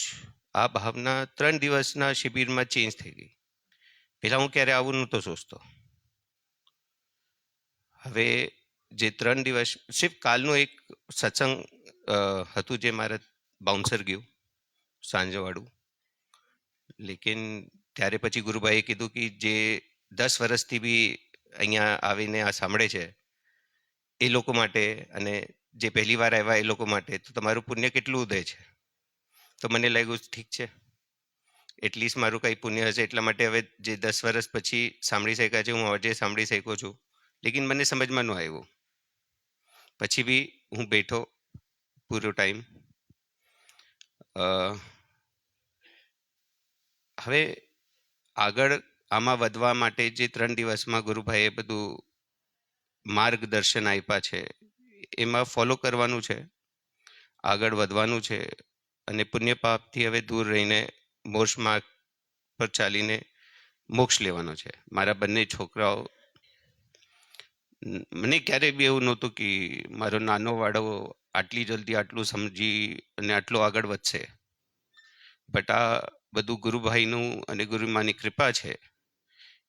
આ ભાવના 3 દિવસના શિબિરમાં ચેન્જ થઈ ગઈ. પહેલા હું ક્યારે આવું નહોતો સોચતો. હવે જે 3 દિવસ, સિર્ફ કાલનું એક સત્સંગ હતું જે મારા બાઉન્સર ગયું સાંજવાળું. લેકિન ત્યારે પછી ગુરુભાઈએ કીધું કે જે 10 વર્ષથી બી અહીંયા આવીને આ સાંભળે છે એ લોકો માટે અને જે પહેલી વાર આવ્યા એ લોકો માટે તો તમારું પુણ્ય કેટલું ઉદય છે. તો મને લાગ્યું ઠીક છે, એટલીસ્ટ મારું કંઈ પુણ્ય હશે એટલા માટે હવે જે 10 વર્ષ પછી સાંભળી શક્યા છે હું આજે સાંભળી શક્યો છું. લેકિન મને સમજમાં ન આવ્યું. પછી બી હું બેઠો પૂરો ટાઈમ. હવે આગળ આમાં વધવા માટે જે 3 દિવસમાં ગુરુભાઈએ બધું માર્ગદર્શન આપ્યા છે એમાં ફોલો કરવાનું છે, આગળ વધવાનું છે અને પુણ્ય પાપથી હવે દૂર રહીને મોક્ષ માર્ગ પર ચાલીને મોક્ષ લેવાનો છે. મારા બંને છોકરાઓ, મને ક્યારેય બી એવું નહોતું કે મારો નાનો વાળો આટલી જલ્દી આટલું સમજી અને આટલો આગળ વધશે. બટ આ બધું ગુરુભાઈનું અને ગુરુમાની કૃપા છે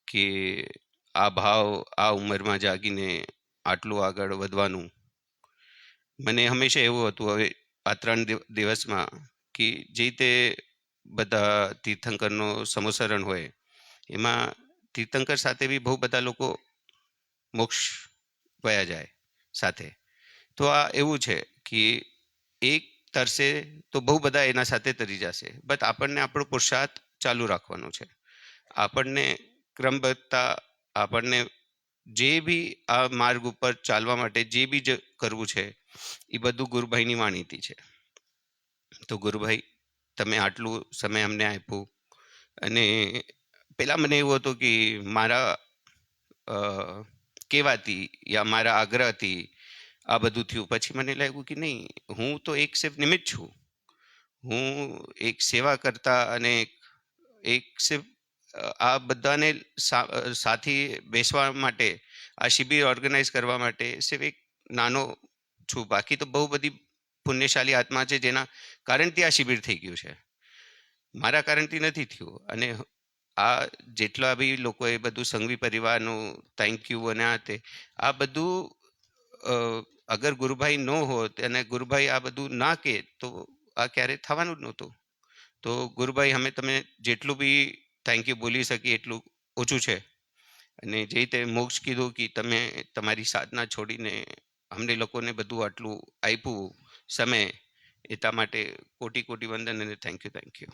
કે આ ભાવ આ ઉંમરમાં જાગીને આટલું આગળ વધવાનું. મને હંમેશા એવું હતું હવે આ 3 દિવસમાં કે જે તે બધા તીર્થંકરનો સમુસરણ હોય એમાં તીર્થંકર સાથે બી બહુ બધા લોકો મોક્ષ વયા જાય સાથે. તો આ એવું છે કે એક તરસે તો બહુ બધા એના સાથે તરી જશે. બટ આપણને આપણો પુરુષાર્થ ચાલુ રાખવાનો છે. આપણને ક્રમબદ્ધતા, આપણને જે બી આ માર્ગ ઉપર ચાલવા માટે જે બી કરવું છે એ બધું ગુરુભાઈની માનીતી છે. તો ગુરુભાઈ તમે આટલું સમય અમને આપ્યું. અને પહેલાં મને એવું હતું કે મારા કહેવાથી યા મારા આગ્રહથી આ બધું થયું. પછી મને લાગ્યું કે નહીં, હું તો એક સિર્ફ નિમિત્ત છું. હું એક સેવા કરતા અને એક સિર્ફ આ બધાને સાથી બેસવા માટે, આ શિબિર ઓર્ગેનાઇઝ કરવા માટે સિર્ફ એક નાનો છું. બાકી તો બહુ બધી પુણ્યશાળી આત્મા છે જેના કારણથી આ શિબિર થઈ ગયું છે, મારા કારણથી નથી થયું. અને આ જેટલા બી લોકોએ બધું સંઘવી પરિવારનું થેન્ક યુ અને આ બધું અગર ગુરુભાઈ ન હોત અને ગુરુભાઈ આ બધું ના કહે તો આ ક્યારેય થવાનું જ નહોતું. તો ગુરુભાઈ અમે તમે જેટલું બી થેન્ક યુ બોલી શકીએ એટલું ઓછું છે. અને જે રીતે મોક્ષ કીધું કે તમે તમારી સાધના છોડીને અમને લોકોને બધું આટલું આપ્યું સમય, એટલા માટે કોટી કોટી વંદન અને થેન્ક યુ.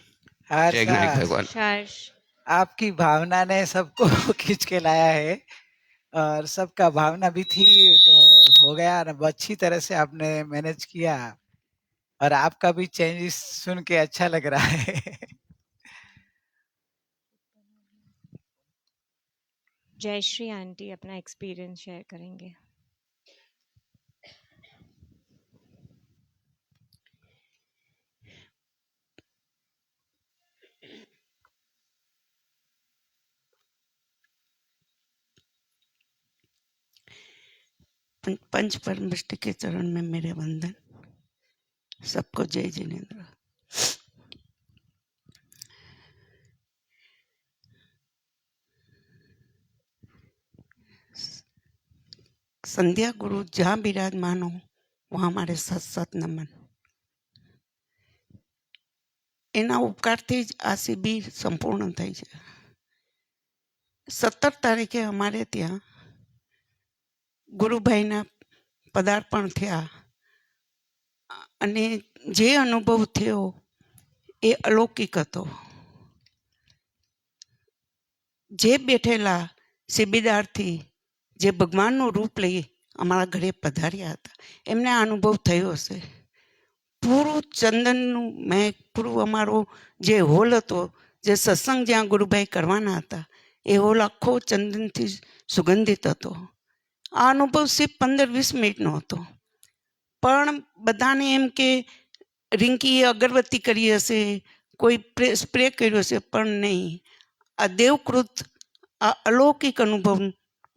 हर्ष जय विनायक हर्ष, भगवान. हर्ष आपकी भावना ने सबको खींच के लाया है और सबका भावना भी थी तो हो गया और अच्छी तरह से आपने मैनेज किया और आपका भी चेंजेस सुन के अच्छा लग रहा है. जयश्री आंटी अपना एक्सपीरियंस शेयर करेंगे. पंच परमेष्टि के चरण में मेरे वंदन. सबको जय जिनेन्द्र. संध्या गुरु जहाँ विराजमान हो वहाँ हमारे सत सत नमन. एना उपकारથી જ આ શિબિર સંપૂર્ણ થઈ છે. 17 તારીખે અમારે ત્યાં ગુરુભાઈના પદાર્પણ થયા અને જે અનુભવ થયો એ અલૌકિક હતો. જે બેઠેલા શિબિદારથી જે ભગવાનનું રૂપ લઈ અમારા ઘરે પધાર્યા હતા એમને આ અનુભવ થયો હશે. પૂરું ચંદનનું મહેક, પૂરું અમારો જે હોલ હતો, જે સત્સંગ જ્યાં ગુરુભાઈ કરવાના હતા એ હોલ આખો ચંદનથી સુગંધિત હતો. આ અનુભવ સિર્ફ 15-20 મિનિટનો હતો. પણ બધાને એમ કે રિંકીએ અગરબત્તી કરી હશે, કોઈ સ્પ્રે કર્યો હશે, પણ નહીં. આ દેવકૃત, આ અલૌકિક અનુભવ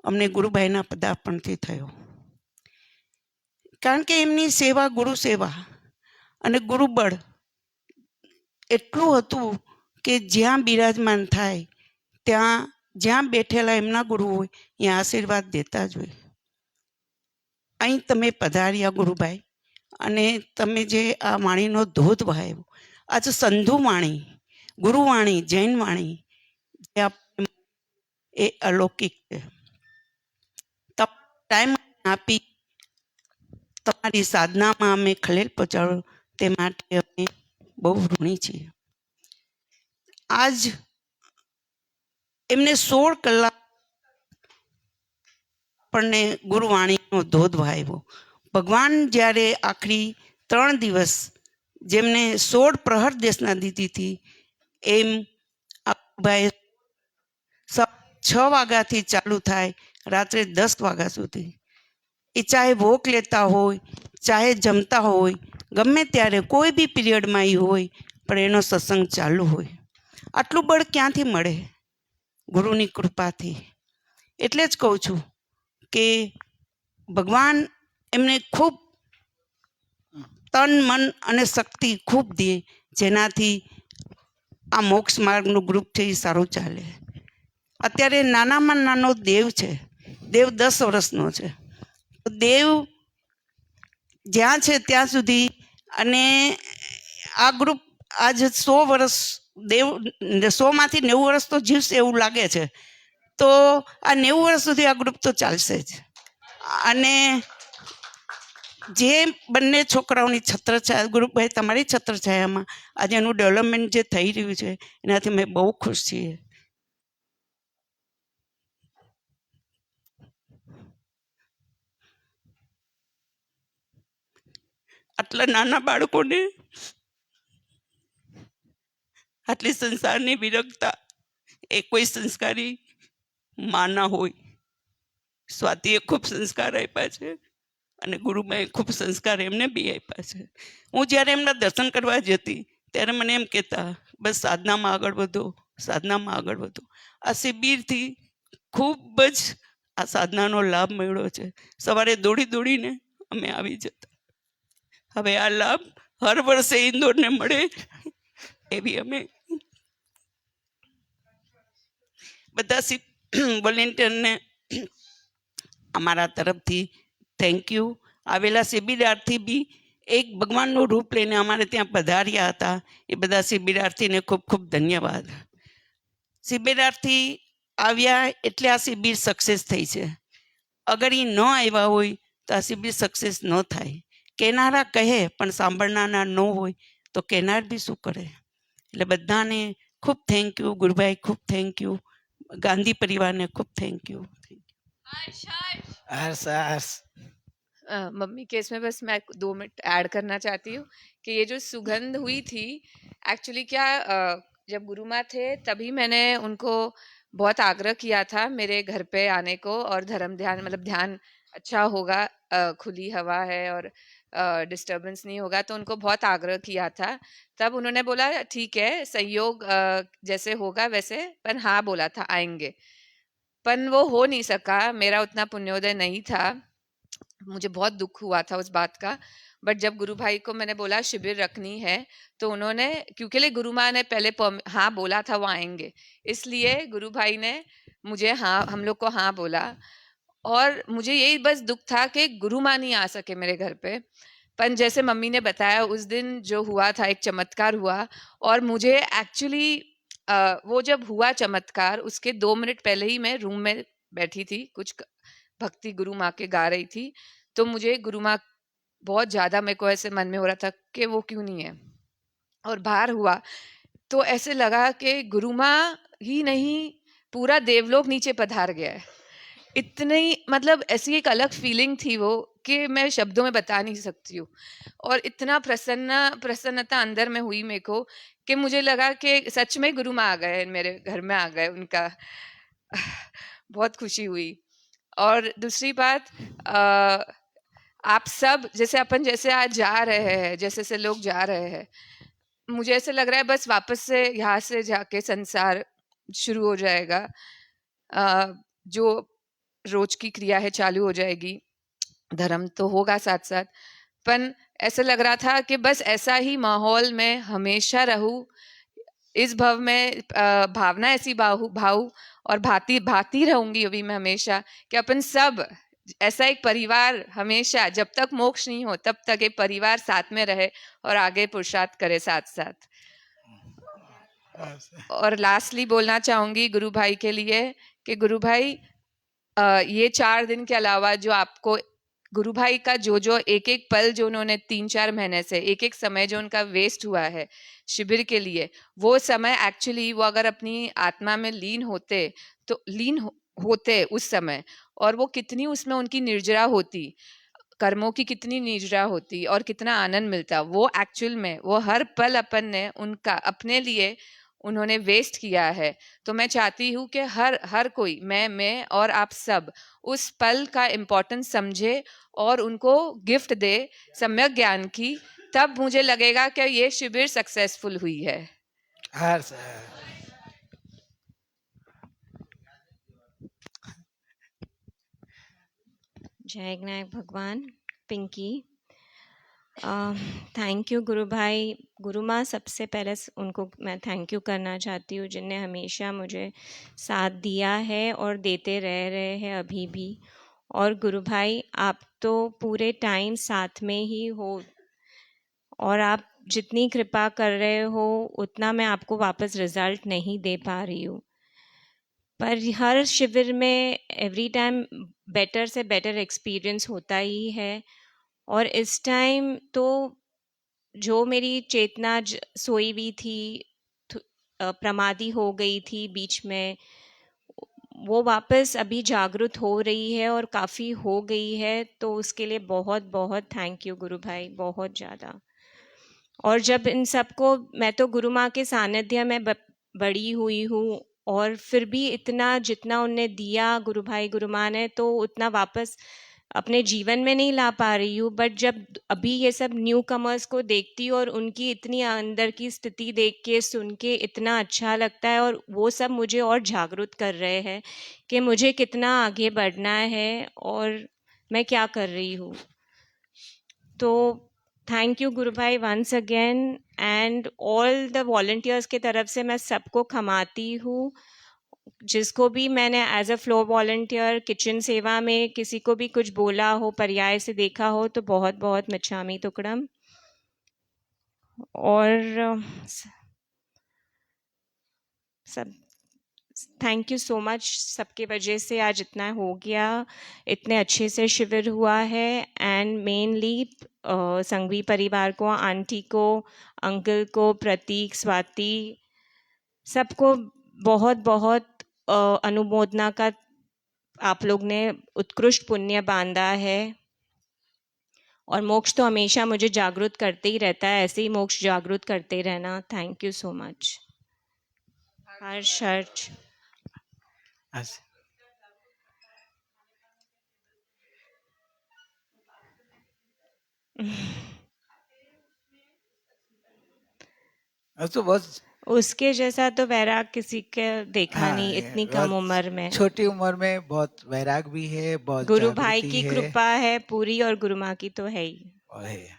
અમને ગુરુભાઈના પદાર્પણથી થયો. કારણ કે એમની સેવા, ગુરુ સેવા અને ગુરુબળ એટલું હતું કે જ્યાં બિરાજમાન થાય ત્યાં જ્યાં બેઠેલા એમના ગુરુ હોય ત્યાં આશીર્વાદ દેતા જ હોય. અહીં તમે પધાર્યા ગુરુભાઈ અને તમે જે આ વાણીનો ધોધ વહાવ્યો, આજે સંધુ વાણી, ગુરુવાણી, જૈન વાણી એ અલૌકિક છે. ટાઈમ આપી તમારી સાધનામાં અમે ખલેલ પહોંચાડો તે માટે અમે બહુ ઋણી છીએ. આજ એમને 16 કલાક આપણને ગુરુવાણીનો ધોધ વહાવ્યો. ભગવાન જ્યારે આખરી 3 દિવસ જેમને 16 પ્રહર દેશના દીધી હતી એમ ભાઈ 6 વાગ્યાથી ચાલુ થાય રાત્રે 10 વાગ્યા સુધી, એ ચાહે વોક લેતા હોય, ચાહે જમતા હોય, ગમે ત્યારે કોઈ બી પીરિયડમાં એ હોય પણ એનો સત્સંગ ચાલુ હોય. આટલું બળ ક્યાંથી મળે? ગુરુની કૃપાથી. એટલે જ કહું છું કે ભગવાન એમને ખૂબ તન, મન અને શક્તિ ખૂબ દે જેનાથી આ મોક્ષ માર્ગનું ગ્રુપ છે એ સારું ચાલે. અત્યારે નાનામાં નાનો દેવ છે, દેવ 10 વર્ષનો છે. દેવ જ્યાં છે ત્યાં સુધી, અને આ ગ્રુપ આજ 100 વર્ષ, દેવ 100માંથી 90 વર્ષ તો જીવશે એવું લાગે છે. તો આ 90 વર્ષ સુધી આ ગ્રુપ તો ચાલશે જ. અને જે બંને છોકરાઓની છત્રછાયા, ગુરુભાઈ તમારી છત્રછાયામાં આજે એનું ડેવલપમેન્ટ જે થઈ રહ્યું છે એનાથી અમે બહુ ખુશ છીએ. આટલા નાના બાળકોને આટલી સંસારની વિરક્તા એ કોઈ સંસ્કારી માં ના હોય. સ્વાતિએ ખૂબ સંસ્કાર આપ્યા છે અને ગુરુમાએ ખૂબ સંસ્કાર એમને બી આપ્યા છે. હું જ્યારે એમના દર્શન કરવા જતી ત્યારે મને એમ કહેતા, બસ સાધનામાં આગળ વધો, સાધનામાં આગળ વધો. આ શિબિરથી ખૂબ જ આ સાધનાનો લાભ મળ્યો છે. સવારે દોડી દોડીને અમે આવી જતા. હવે આ લાભ હર વર્ષે ઇન્દોરને મળે એવી અમે બધા વોલેન્ટિયરને અમારા તરફથી થેન્ક યુ. આવેલા શિબિરાર્થી બી એક ભગવાનનું રૂપ લઈને અમારે ત્યાં પધાર્યા હતા. એ બધા શિબિરાર્થીને ખૂબ ખૂબ ધન્યવાદ. શિબિરાર્થી આવ્યા એટલે આ શિબિર સક્સેસ થઈ છે. અગર એ ન આવ્યા હોય તો આ શિબિર સક્સેસ ન થાય. કહેનારા કહે પણ સાંભળનારા ન હોય તો કહેનાર બી શું કરે. એટલે બધાને ખૂબ થેન્ક યુ. ગુરુભાઈ ખૂબ થેન્ક યુ. गांधी परिवार ने खूब थैंक यू. मम्मी के इसमें बस मैं 2 मिनट ऐड करना चाहती हूँ कि ये जो सुगंध हुई थी, एक्चुअली क्या जब गुरु माँ थे तभी मैंने उनको बहुत आग्रह किया था मेरे घर पे आने को, और धर्म ध्यान मतलब ध्यान अच्छा होगा, खुली हवा है और डिस्टर्बेंस नहीं होगा, तो उनको बहुत आग्रह किया था. तब उन्होंने बोला ठीक है, संयोग जैसे होगा वैसे, पर हाँ बोला था आएंगे. पर वो हो नहीं सका, मेरा उतना पुण्योदय नहीं था. मुझे बहुत दुख हुआ था उस बात का. बट जब गुरु भाई को मैंने बोला शिविर रखनी है, तो उन्होंने, क्योंकि गुरु माँ ने पहले हाँ बोला था वो आएंगे, इसलिए गुरु भाई ने मुझे हाँ, हम लोग को हाँ बोला. और मुझे यही बस दुख था कि गुरु माँ नहीं आ सके मेरे घर पे. पर जैसे मम्मी ने बताया उस दिन जो हुआ था, एक चमत्कार हुआ. और मुझे एक्चुअली वो जब हुआ चमत्कार, उसके 2 मिनट पहले ही मैं रूम में बैठी थी, कुछ भक्ति गुरु माँ के गा रही थी. तो मुझे गुरु माँ बहुत ज़्यादा, मेरे को ऐसे मन में हो रहा था कि वो क्यों नहीं है. और बाहर हुआ तो ऐसे लगा कि गुरु माँ ही नहीं, पूरा देवलोक नीचे पधार गया है. इतनी मतलब ऐसी एक अलग फीलिंग थी वो कि मैं शब्दों में बता नहीं सकती हूँ. और इतना प्रसन्नता अंदर में हुई मेरे को कि मुझे लगा कि सच में गुरु माँ आ गए, मेरे घर में आ गए. उनका बहुत खुशी हुई. और दूसरी बात, आप सब जैसे अपन जैसे आज जा रहे हैं, जैसे से लोग जा रहे हैं, मुझे ऐसे लग रहा है बस वापस से यहाँ से जाके संसार शुरू हो जाएगा. जो रोज की क्रिया है चालू हो जाएगी, धर्म तो होगा साथ साथ. पर ऐसा लग रहा था कि बस ऐसा ही माहौल में हमेशा रहूं, इस भव में भावना ऐसी भाव और भाती रहूंगी अभी मैं हमेशा, कि अपन सब ऐसा एक परिवार हमेशा, जब तक मोक्ष नहीं हो तब तक एक परिवार साथ में रहे और आगे पुरुषार्थ करे साथ साथ. और लास्टली बोलना चाहूंगी गुरु भाई के लिए कि गुरु भाई ये 4 दिन के अलावा जो आपको गुरु भाई का जो एक एक पल जो उन्होंने 3-4 महीने से एक एक समय जो उनका वेस्ट हुआ है शिविर के लिए, वो समय एक्चुअली वो अगर अपनी आत्मा में लीन होते उस समय, और वो कितनी उसमें उनकी निर्जरा होती, कर्मों की कितनी निर्जरा होती और कितना आनंद मिलता. वो एक्चुअल में वो हर पल अपन ने उनका अपने लिए उन्होंने वेस्ट किया है. तो मैं चाहती हूँ कि हर कोई, मैं और आप सब उस पल का इम्पोर्टेंस समझे और उनको गिफ्ट दे सम्यक ज्ञान की. तब मुझे लगेगा कि ये शिविर सक्सेसफुल हुई है. जय विनायक भगवान. पिंकी, थैंक यू गुरु भाई. गुरु माँ सबसे पहले उनको मैं थैंक यू करना चाहती हूँ, जिनने हमेशा मुझे साथ दिया है और देते रहे हैं अभी भी. और गुरु भाई, आप तो पूरे टाइम साथ में ही हो, और आप जितनी कृपा कर रहे हो उतना मैं आपको वापस रिजल्ट नहीं दे पा रही हूँ. पर हर शिविर में एवरी टाइम बेटर से बेटर एक्सपीरियंस होता ही है. और इस टाइम तो जो मेरी चेतना सोई हुई थी, प्रमादी हो गई थी बीच में, वो वापस अभी जागृत हो रही है और काफ़ी हो गई है, तो उसके लिए बहुत बहुत थैंक यू गुरु भाई, बहुत ज़्यादा। और जब इन सबको, मैं तो गुरु माँ के सानिध्य में बड़ी हुई हूँ, और फिर भी इतना जितना उनने दिया गुरु भाई गुरु माँ ने, तो उतना वापस अपने जीवन में नहीं ला पा रही हूँ। बट जब अभी ये सब न्यू कमर्स को देखती हूँ और उनकी इतनी अंदर की स्थिति देख के सुन के इतना अच्छा लगता है, और वो सब मुझे और जागरूक कर रहे हैं कि मुझे कितना आगे बढ़ना है और मैं क्या कर रही हूँ। तो थैंक यू गुरु भाई once again, and all the volunteers के तरफ से मैं सबको खमाती हूँ। जिसको भी मैंने as a floor volunteer kitchen सेवा में किसी को भी कुछ बोला हो, पर्याय से देखा हो, तो बहुत बहुत मिच्छामी तुकडम। और सब थैंक यू सो मच, सबके वजह से आज इतना हो गया, इतने अच्छे से शिविर हुआ है। एंड मेनली संघवी परिवार को, आंटी को, अंकल को, प्रतीक, स्वाति, सबको बहुत बहुत अनुमोदना का आप लोग ने उत्कृष्ट पुण्य बांधा है। और मोक्ष तो हमेशा मुझे जागृत करते ही रहता है, ऐसे ही मोक्ष जागृत करते रहना। Thank you so much. Harsh Harsh तो बस उसके जैसा तो वैराग किसी के देखा नहीं इतनी कम उम्र में। छोटी उम्र में बहुत वैराग भी है, बहुत गुरु भाई जागृति की है, कृपा है पूरी, और गुरु माँ की तो है ही। और है।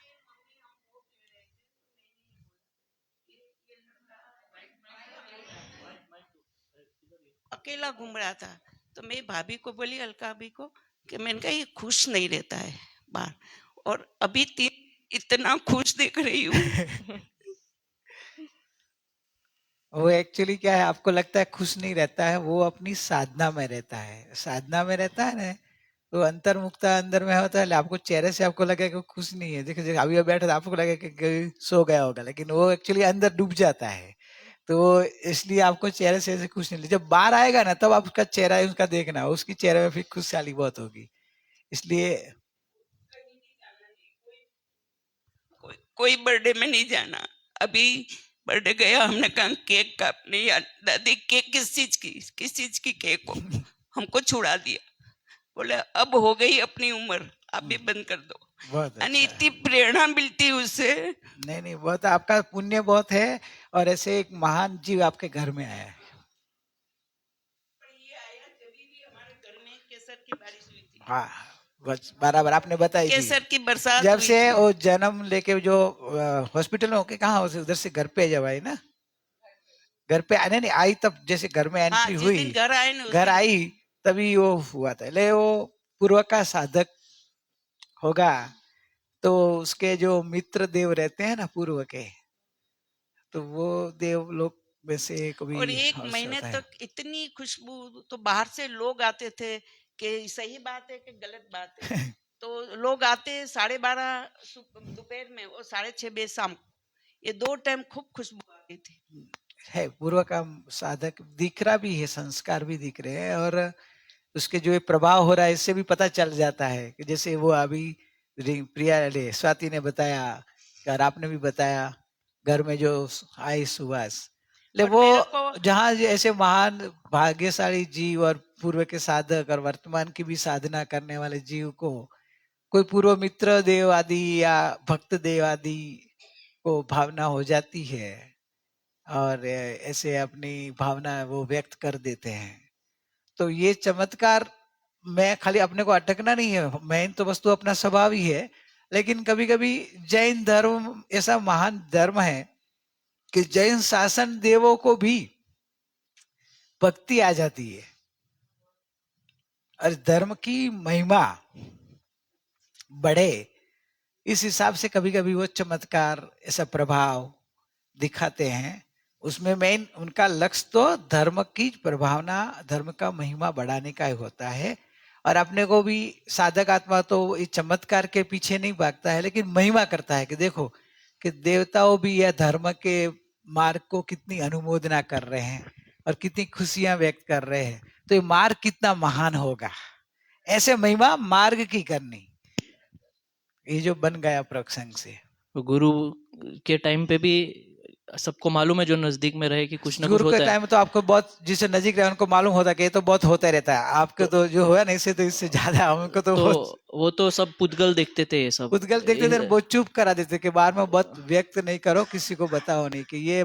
अकेला घूम रहा था, तो मैं भाभी को बोली, अलका भाभी को, कि मैंने कहा ये खुश नहीं रहता है बाहर, और अभी इतना खुश देख रही हूँ। वो एक्चुअली क्या है, आपको लगता है खुश नहीं रहता है, वो अपनी साधना में रहता है। साधना में रहता है ना, तो अंतर्मुक्ता अंदर में होता है। आपको चेहरे से आपको लगेगा कि खुश नहीं है, देखिए अभी बैठा था आपको लगेगा कि सो गया होगा, लेकिन वो एक्चुअली अंदर डूब जाता है। तो इसलिए आपको चेहरे से ऐसे खुश नहीं, जब बाहर आएगा ना तब आपका चेहरा उसका देखना, उसकी चेहरे में फिर खुशहाली बहुत होगी। इसलिए कोई बर्थडे में नहीं जाना। अभी बर्थडे गया, हमने कहा केक काटने, या दादी केक किस चीज की केक हो, हमको छुड़ा दिया। बोले अब हो गई अपनी उम्र, आप भी बंद कर दो। बहुत यानी इतनी प्रेरणा मिलती उससे। नहीं बहुत आपका पुण्य बहुत है, और ऐसे एक महान जीव आपके घर में आया है। हाँ बस बराबर आपने बताई केसर की बरसात जब हुई से थी। वो जन्म लेके जो हॉस्पिटल में होके कहाँ उधर से घर पे जब आई ना, घर पे आने नहीं आई तब, जैसे घर में एंट्री हुई, घर आए ना, घर आई तभी वो हुआ था। ले वो पूर्व का साधक होगा, तो उसके जो मित्र देव रहते हैं ना पूर्व के, तो वो देव लोग में से कभी। और एक महीने तक इतनी खुशबू, तो बाहर से लोग आते थे कि सही बात है कि गलत बात है। तो लोग आते 12:30 दोपहर में और 6:30 बजे शाम, ये 2 टाइम खूब खुशबू आती थी। है पूर्व का साधक दिख रहा भी है, संस्कार भी दिख रहे हैं, और उसके जो प्रभाव हो रहा है इससे भी पता चल जाता है कि जैसे वो अभी प्रिया स्वाति ने बताया, और आपने भी बताया घर में जो आई सुभाष, ले वो जहाँ ऐसे महान भाग्यशाली जीव और पूर्व के साधक और वर्तमान की भी साधना करने वाले जीव को कोई पूर्व मित्र देव आदि या भक्त देव आदि को भावना हो जाती है, और ऐसे अपनी भावना वो व्यक्त कर देते हैं। तो ये चमत्कार में खाली अपने को अटकना नहीं है, मेन तो वस्तु अपना स्वभाव ही है, लेकिन कभी कभी जैन धर्म ऐसा महान धर्म है कि जैन शासन देवों को भी भक्ति आ जाती है, और धर्म की महिमा बढ़े इस हिसाब से कभी कभी वो चमत्कार ऐसा प्रभाव दिखाते हैं। उसमें मेन उनका लक्ष्य तो धर्म की प्रभावना, धर्म का महिमा बढ़ाने का ही होता है। और अपने को भी साधक आत्मा तो इस चमत्कार के पीछे नहीं भागता है, लेकिन महिमा करता है कि देखो कि देवताओं भी यह धर्म के मार्ग को कितनी अनुमोदना कर रहे हैं और कितनी खुशियां व्यक्त कर रहे हैं। तो ये मार्ग कितना महान होगा। ऐसे महिमा मार्ग की करनी, ये जो बन गया प्रसंग से। गुरु के टाइम पे भी सबको मालूम है जो नजदीक में रहे कि कुछ ना कुछ गुरु के होता है। टाइम तो आपको बहुत, जिसे नजीक रहे उनको मालूम होता है कि ये तो बहुत होता रहता है। आपको तो जो हुआ नहीं से, तो इससे ज्यादा हमको तो वो तो सब पुद्गल देखते थे, ये सब पुद्गल देखते थे, वो चुप करा देते कि बार में बहुत व्यक्त नहीं करो, किसी को बताओ नहीं कि ये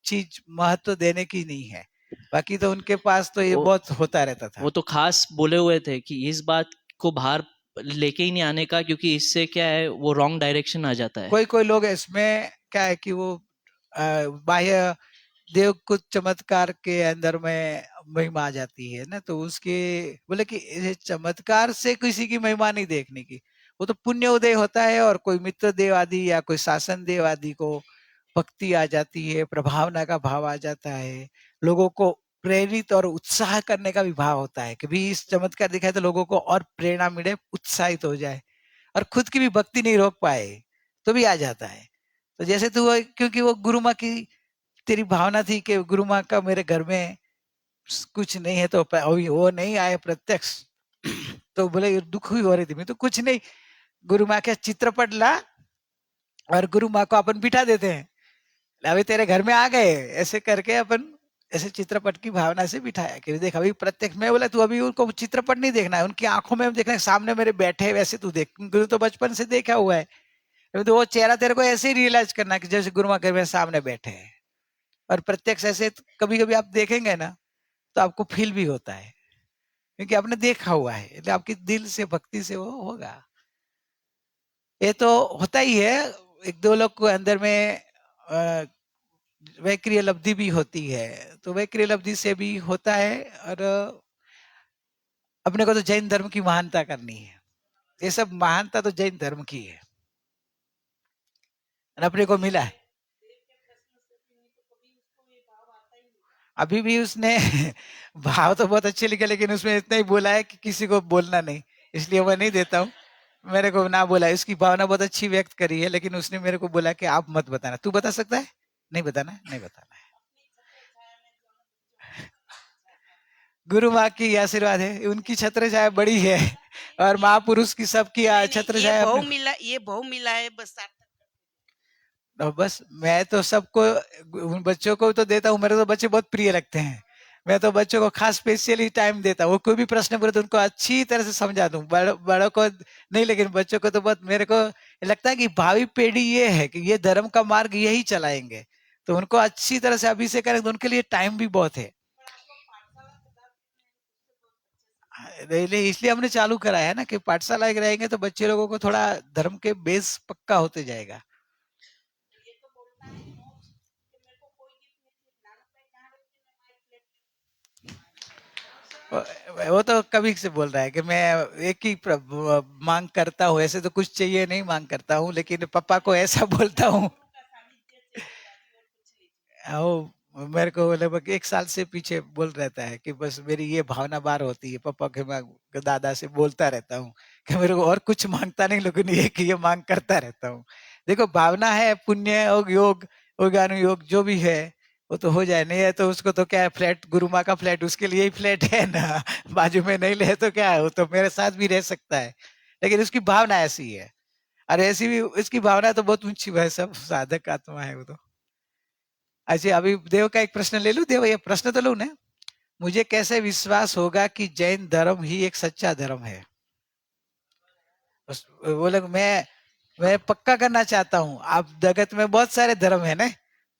चीज महत्व देने की नहीं है। बाकी तो उनके पास तो ये बहुत होता रहता था। वो तो खास बोले हुए थे कि इस बात को बाहर लेके ही नहीं आने का, क्योंकि इससे क्या है वो रॉन्ग डायरेक्शन आ जाता है। कोई कोई लोग इसमें क्या है कि वो बाह्य देव कुछ चमत्कार के अंदर में महिमा आ जाती है ना, तो उसके बोले कि चमत्कार से किसी की महिमा नहीं देखने की, वो तो पुण्य उदय होता है और कोई मित्र देव आदि या कोई शासन देव आदि को भक्ति आ जाती है, प्रभावना का भाव आ जाता है, लोगों को प्रेरित और उत्साह करने का भी भाव होता है कि भी इस चमत्कार दिखाए तो लोगों को और प्रेरणा मिले, उत्साहित हो जाए, और खुद की भी भक्ति नहीं रोक पाए तो भी आ जाता है। तो जैसे तू, क्योंकि वो गुरु माँ की तेरी भावना थी कि गुरु माँ का मेरे घर में कुछ नहीं है, तो वो नहीं आए प्रत्यक्ष तो बोले दुख हुई हो रही थी, मैं तो कुछ नहीं, गुरु माँ का चित्रपट ला और गुरु माँ को अपन बिठा देते हैं, अभी तेरे घर में आ गए, ऐसे करके अपन ऐसे चित्रपट की भावना से बिठाया कि देख अभी प्रत्यक्ष में, बोला तू अभी उनको चित्रपट नहीं देखना है, उनकी आंखों में देखना है, सामने मेरे बैठे वैसे तू देख, गुरु तो बचपन से देखा हुआ है, तो वो चेहरा तेरे को ऐसे ही रियलाइज करना कि जैसे गुरु माँ के मेरे सामने बैठे हैं। और प्रत्यक्ष ऐसे कभी कभी आप देखेंगे ना तो आपको फील भी होता है, क्योंकि आपने देखा हुआ है, એટલે आपकी दिल से भक्ति से वो होगा। ये तो होता ही है, एक दो लोग को अंदर में वैक्रिय लब्धि भी होती है, तो वैक्रिय लब्धि से भी होता है। और अपने को तो जैन धर्म की महानता करनी है, ये सब महानता तो जैन धर्म की है, अपने को मिला है। अभी भी उसने भाव तो बहुत अच्छे लिखे, लेकिन उसमें इतना ही बोला है कि किसी को बोलना नहीं, इसलिए मैं नहीं देता हूँ, मेरे को ना बोला। इसकी भावना बहुत अच्छी व्यक्त करी है, लेकिन उसने मेरे को बोला कि आप मत बताना। तू बता सकता है? नहीं बताना, नहीं बताना है। गुरु माँ की आशीर्वाद है, उनकी छत्र छाया बड़ी है, और महापुरुष की सबकी छत्र छाया। ये बहु मिला है बस। बस मैं तो सबको, उन बच्चों को तो देता हूँ, मेरे तो बच्चे बहुत प्रिय लगते हैं, मैं तो बच्चों को खास स्पेशली टाइम देता हूँ। वो कोई भी प्रश्न पूछे तो उनको अच्छी तरह से समझा दूं, बड़ों को नहीं, लेकिन बच्चों को तो बहुत मेरे को लगता है कि भावी पीढ़ी ये है कि ये धर्म का मार्ग यही चलाएंगे, तो उनको अच्छी तरह से अभी से करें, तो उनके लिए टाइम भी बहुत है। इसलिए हमने चालू कराया है ना कि पाठशाला रहेंगे तो बच्चे लोगों को थोड़ा धर्म के बेस पक्का होते जाएगा। वो तो कभी से बोल रहा है कि मैं एक ही मांग करता हूँ, ऐसे तो कुछ चाहिए नहीं मांग करता हूँ, लेकिन पापा को ऐसा बोलता हूँ। मेरे को लगभग 1 साल से पीछे बोल रहता है कि बस मेरी ये भावना बार होती है, पापा के मैं दादा से बोलता रहता हूँ कि मेरे को और कुछ मांगता नहीं, लेकिन ये कि ये मांग करता रहता हूँ। देखो भावना है, पुण्य योग योग योगानुयोग जो भी है वो तो हो जाए, नहीं है तो उसको तो क्या है, फ्लैट गुरु माँ का फ्लैट, उसके लिए ही फ्लैट है ना, बाजू में नहीं ले तो क्या है, वो तो मेरे साथ भी रह सकता है, लेकिन उसकी भावना ऐसी है। और ऐसी भी इसकी भावना तो बहुत ऊंची है, सब साधक आत्मा है वो तो। अच्छा अभी देव का एक प्रश्न ले लूं। देव ये प्रश्न तो लूं ना, मुझे कैसे विश्वास होगा कि जैन धर्म ही एक सच्चा धर्म है? बोले मैं पक्का करना चाहता हूँ, आप जगत में बहुत सारे धर्म है ना,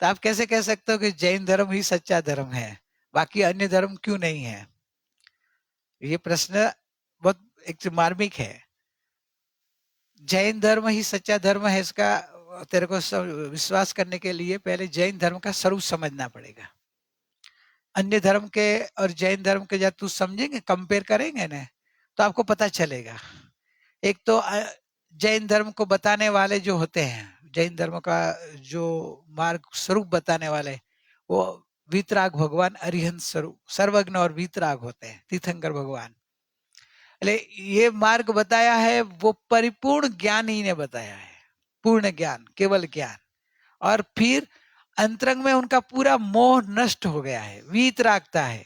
तो आप कैसे कह सकते हो कि जैन धर्म ही सच्चा धर्म है, बाकी अन्य धर्म क्यों नहीं है? ये प्रश्न बहुत एक मार्मिक है। जैन धर्म ही सच्चा धर्म है, इसका तेरे को विश्वास करने के लिए पहले जैन धर्म का स्वरूप समझना पड़ेगा। अन्य धर्म के और जैन धर्म के जब तू समझेंगे, कंपेयर करेंगे ना, तो आपको पता चलेगा। एक तो जैन धर्म को बताने वाले जो होते हैं, जैन धर्म का जो मार्ग स्वरूप बताने वाले, वो वीतराग भगवान अरिहंत स्वरूप सर्वज्ञ और वीतराग होते हैं, तीर्थंकर भगवान। ये मार्ग बताया है वो परिपूर्ण ज्ञान ही ने बताया है, पूर्ण ज्ञान, केवल ज्ञान। और फिर अंतरंग में उनका पूरा मोह नष्ट हो गया है, वीतरागता है।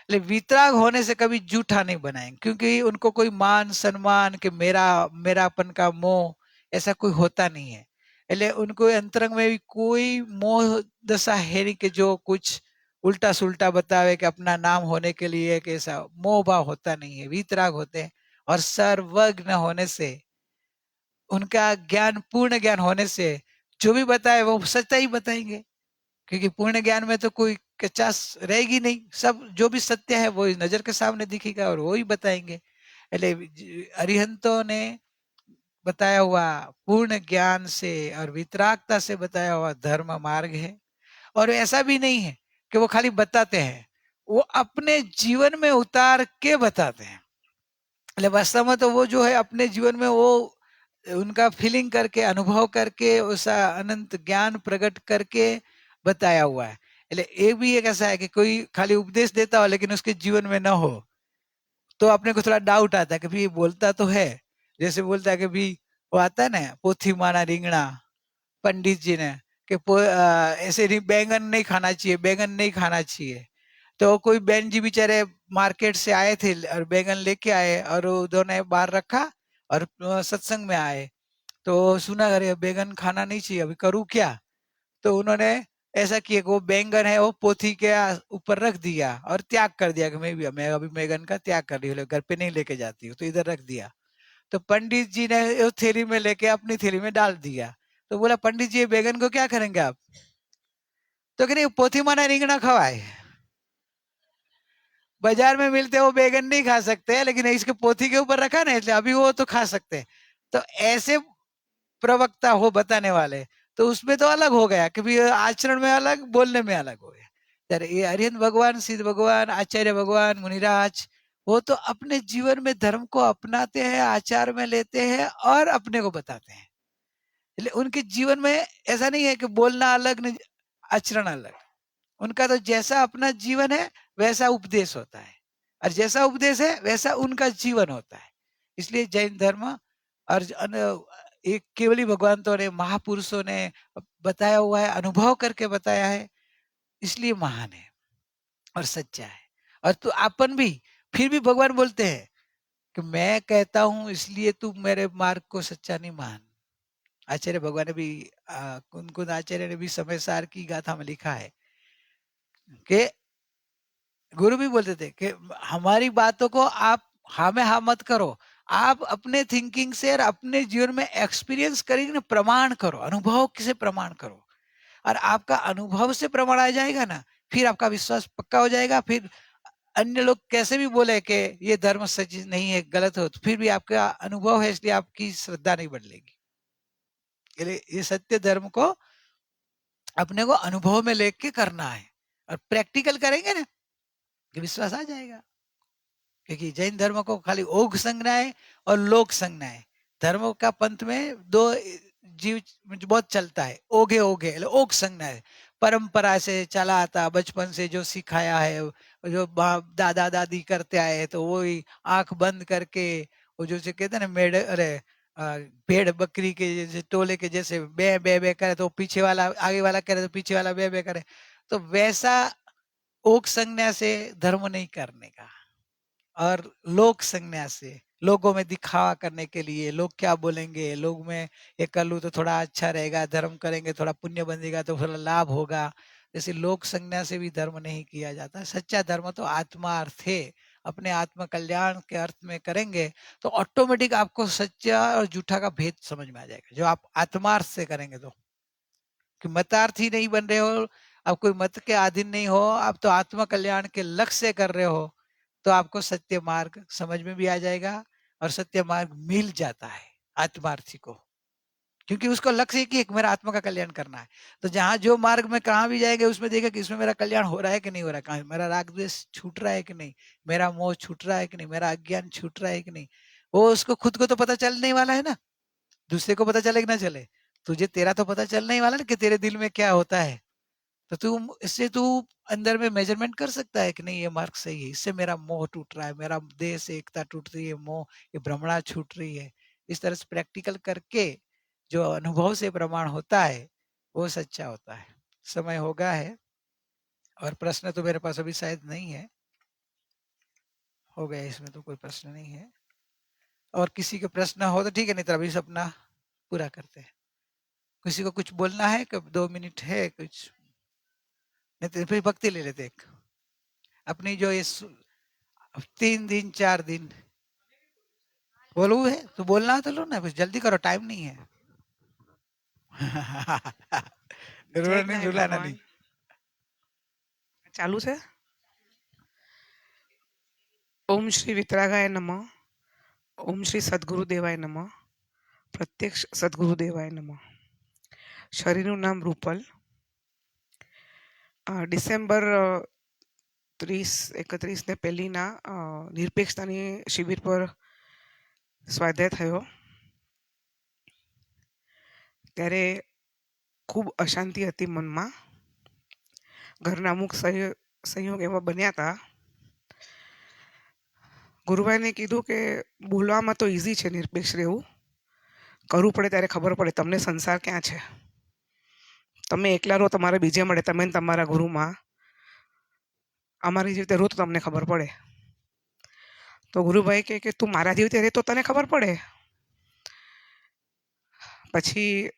लेकिन वितराग होने से कभी जूठा नहीं बनाएंगे, क्योंकि उनको कोई मान सम्मान के मेरापन का मोह ऐसा कोई होता नहीं है। એટલે उनको अंतरंग में भी कोई मोह दशा है नहीं कि जो कुछ उल्टा सुल्टा बतावे कि अपना नाम होने के लिए कि ऐसा मोह भाव होता नहीं है, वीतराग होते हैं। और सर्वज्ञ होने से, उनका ज्ञान पूर्ण ज्ञान होने से जो भी बताए वो सच्चा ही बताएंगे, क्योंकि पूर्ण ज्ञान में तो कोई कचास रहेगी नहीं, सब जो भी सत्य है वो नजर के सामने दिखेगा और वो ही बताएंगे। એટલે अरिहंतों ने बताया हुआ पूर्ण ज्ञान से और वितरागता से बताया हुआ धर्म मार्ग है। और ऐसा भी नहीं है कि वो खाली बताते हैं, वो अपने जीवन में उतार के बताते हैं। એટલે वास्तव में तो वो जो है अपने जीवन में वो उनका फीलिंग करके अनुभव करके उसा अनंत ज्ञान प्रकट करके बताया हुआ है। એટલે ये भी एक ऐसा है कि कोई खाली उपदेश देता हो लेकिन उसके जीवन में न हो तो अपने को थोड़ा डाउट आता है कि भाई ये बोलता तो है, जैसे बोलता है कि भाई वो आता है ना पोथी माना रिंगणा पंडित जी ने कि ऐसे नहीं बैंगन नहीं खाना चाहिए, बैंगन नहीं खाना चाहिए। तो कोई बहन जी बेचारे मार्केट से आए थे और बैंगन लेके आए और उन्होंने बाहर रखा और सत्संग में आए तो सुना अरे बैंगन खाना नहीं चाहिए, अभी करूँ क्या? तो उन्होंने ऐसा किया कि वो बैंगन है वो पोथी के ऊपर रख दिया और त्याग कर दिया कि मैं अभी बैंगन का त्याग कर रही हूँ, घर पे नहीं लेके जाती हूँ, तो इधर रख दिया। तो पंडित जी ने उस थैली में लेके अपनी थैली में डाल दिया। तो बोला पंडित जी ये बैंगन को क्या करेंगे आप? तो कह पोथी माना रिंगना खवाए, बाजार में मिलते वो बैंगन नहीं खा सकते, लेकिन इसके पोथी के ऊपर रखा ना इसलिए अभी वो तो खा सकते हैं। तो ऐसे प्रवक्ता हो बताने वाले, तो उसमें तो अलग हो गया कि भी आचरण में अलग बोलने में अलग हो गया। तर ये अरिहंत भगवान सिद्ध भगवान आचार्य भगवान मुनिराज वो तो अपने जीवन में धर्म को अपनाते हैं, आचार में लेते हैं और अपने को बताते हैं। उनके जीवन में ऐसा नहीं है कि बोलना अलग नहीं आचरण अलग, उनका तो जैसा अपना जीवन है वैसा उपदेश होता है और जैसा उपदेश है वैसा उनका जीवन होता है। इसलिए जैन धर्म और एक केवली भगवंतों ने महापुरुषों ने बताया हुआ है, अनुभव करके बताया है, इसलिए महान है और सच्चा है। और तो अपन भी फिर भी भगवान बोलते हैं कि मैं कहता हूं इसलिए तू मेरे मार्ग को सच्चा नहीं मान। आचार्य भगवान ने भी कुंद आचार्य ने भी समय सार की गाथा में लिखा है कि गुरु भी बोलते थे कि हमारी बातों को आप हाँ में हाँ मत करो, आप अपने थिंकिंग से और अपने जीवन में एक्सपीरियंस करके प्रमाण करो, अनुभव से प्रमाण करो। और आपका अनुभव से प्रमाण आ जाएगा ना, फिर आपका विश्वास पक्का हो जाएगा। फिर अन्य लोग कैसे भी बोले कि ये धर्म सच नहीं है, गलत हो, तो फिर भी आपका अनुभव है इसलिए आपकी श्रद्धा नहीं बदलेगी। ये सत्य धर्म को अपने को अनुभव में लेके करना है और प्रैक्टिकल करेंगे ना कि विश्वास आ जाएगा। क्योंकि जैन धर्म को खाली ओघ संज्ञा है और लोक संज्ञा है। धर्म का पंथ में दो जीव बहुत चलता है, ओघे ओघे ओघ संज्ञा है, परंपरा से चला आता, बचपन से जो सिखाया है, जो दादा दादी करते आए तो वो ही आंख बंद करके वो जो से कहते हैं ना मेढ़ अरे भेड़ बकरी के जैसे टोले के जैसे बे बे बे करे तो पीछे वाला आगे वाला करे तो पीछे वाला बे बे करे, तो वैसा ओघ संज्ञा से धर्म नहीं करने का और लोक संज्ञा से लोगों में दिखावा करने के लिए लोग क्या बोलेंगे, लोग में ये कर लूँ तो थोड़ा अच्छा रहेगा, धर्म करेंगे थोड़ा पुण्य बनेगा तो थोड़ा लाभ होगा, जैसे लोक संज्ञा से भी धर्म नहीं किया जाता। सच्चा धर्म तो आत्मा अर्थ है, अपने आत्म कल्याण के अर्थ में करेंगे तो ऑटोमेटिक आपको सच्चा और झूठा का भेद समझ में आ जाएगा। जो आप आत्मार्थ से करेंगे तो कि मतार्थी नहीं बन रहे हो, आप कोई मत के अधीन नहीं हो, आप तो आत्म कल्याण के लक्ष्य से कर रहे हो, तो आपको सत्य मार्ग समझ में भी आ जाएगा और सत्य मार्ग मिल जाता है आत्मार्थी को, क्योंकि उसको लक्ष्य कि एक मेरा आत्मा का कल्याण करना है। तो जहां जो मार्ग में कहाँ भी जाएंगे उसमें देखेगा कि इसमें मेरा कल्याण हो रहा है कि नहीं हो रहा है, कहाँ मेरा राग द्वेष छूट रहा है कि नहीं, मेरा मोह छूट रहा है कि नहीं, मेरा अज्ञान छूट रहा है कि नहीं। वो उसको खुद को तो पता चलने वाला है ना, दूसरे को पता चले कि ना चले, तुझे तेरा तो पता चलने ही वाला ना कि तेरे दिल में क्या होता है। तो तू इससे तू अंदर में मेजरमेंट कर सकता है कि नहीं ये मार्ग सही है, इससे मेरा मोह टूट रहा है, मेरा देह से एकता टूट रही है, मोह ये भ्रमणा छूट रही है। इस तरह से प्रैक्टिकल करके जो अनुभव से प्रमाण होता है वो सच्चा होता है। समय हो गया है और प्रश्न तो मेरे पास अभी शायद नहीं है। हो गया, इसमें तो कोई प्रश्न नहीं है। और किसी के प्रश्न हो तो ठीक है, नहीं तो अभी से अपना पूरा करते हैं। किसी को कुछ बोलना है? कब 2 मिनट है कुछ? नहीं तो फिर भक्ति ले लेते एक। अपनी जो ये 3 दिन 4 दिन बोलू है तो बोलना तो लो ना, बस जल्दी करो, टाइम नहीं है। जय नहीं ज्ञान रुलाना भगवान। नहीं। चालू છે? ઓમ શ્રી વિતરાગાય નમઃ. ઓમ શ્રી સદગુરુદેવાય નમઃ. પ્રત્યક્ષ સદગુરુદેવાય નમઃ. શરીરનું નામ રૂપલ. ડિસેમ્બર 30-31 ને પહેલીના નિરપેક્ષતાની શિબિર પર સ્વાધ્યાય થયો ત્યારે ખૂબ અશાંતિ હતી મનમાં. ઘરના અમુક સંયોગ એવા બન્યા હતા. ગુરુભાઈને કીધું કે બોલવામાં તો ઇઝી છે નિરપેક્ષ રહેવું, કરવું પડે ત્યારે ખબર પડે તમને સંસાર ક્યાં છે. તમે એકલા રહો તમારે બીજે મળે, તમે ને તમારા ગુરુમાં. અમારી જેવી રીતે રહો તો તમને ખબર પડે. તો ગુરુભાઈ કહે કે તું મારા જેવી રીતે રહે તો તને ખબર પડે. પછી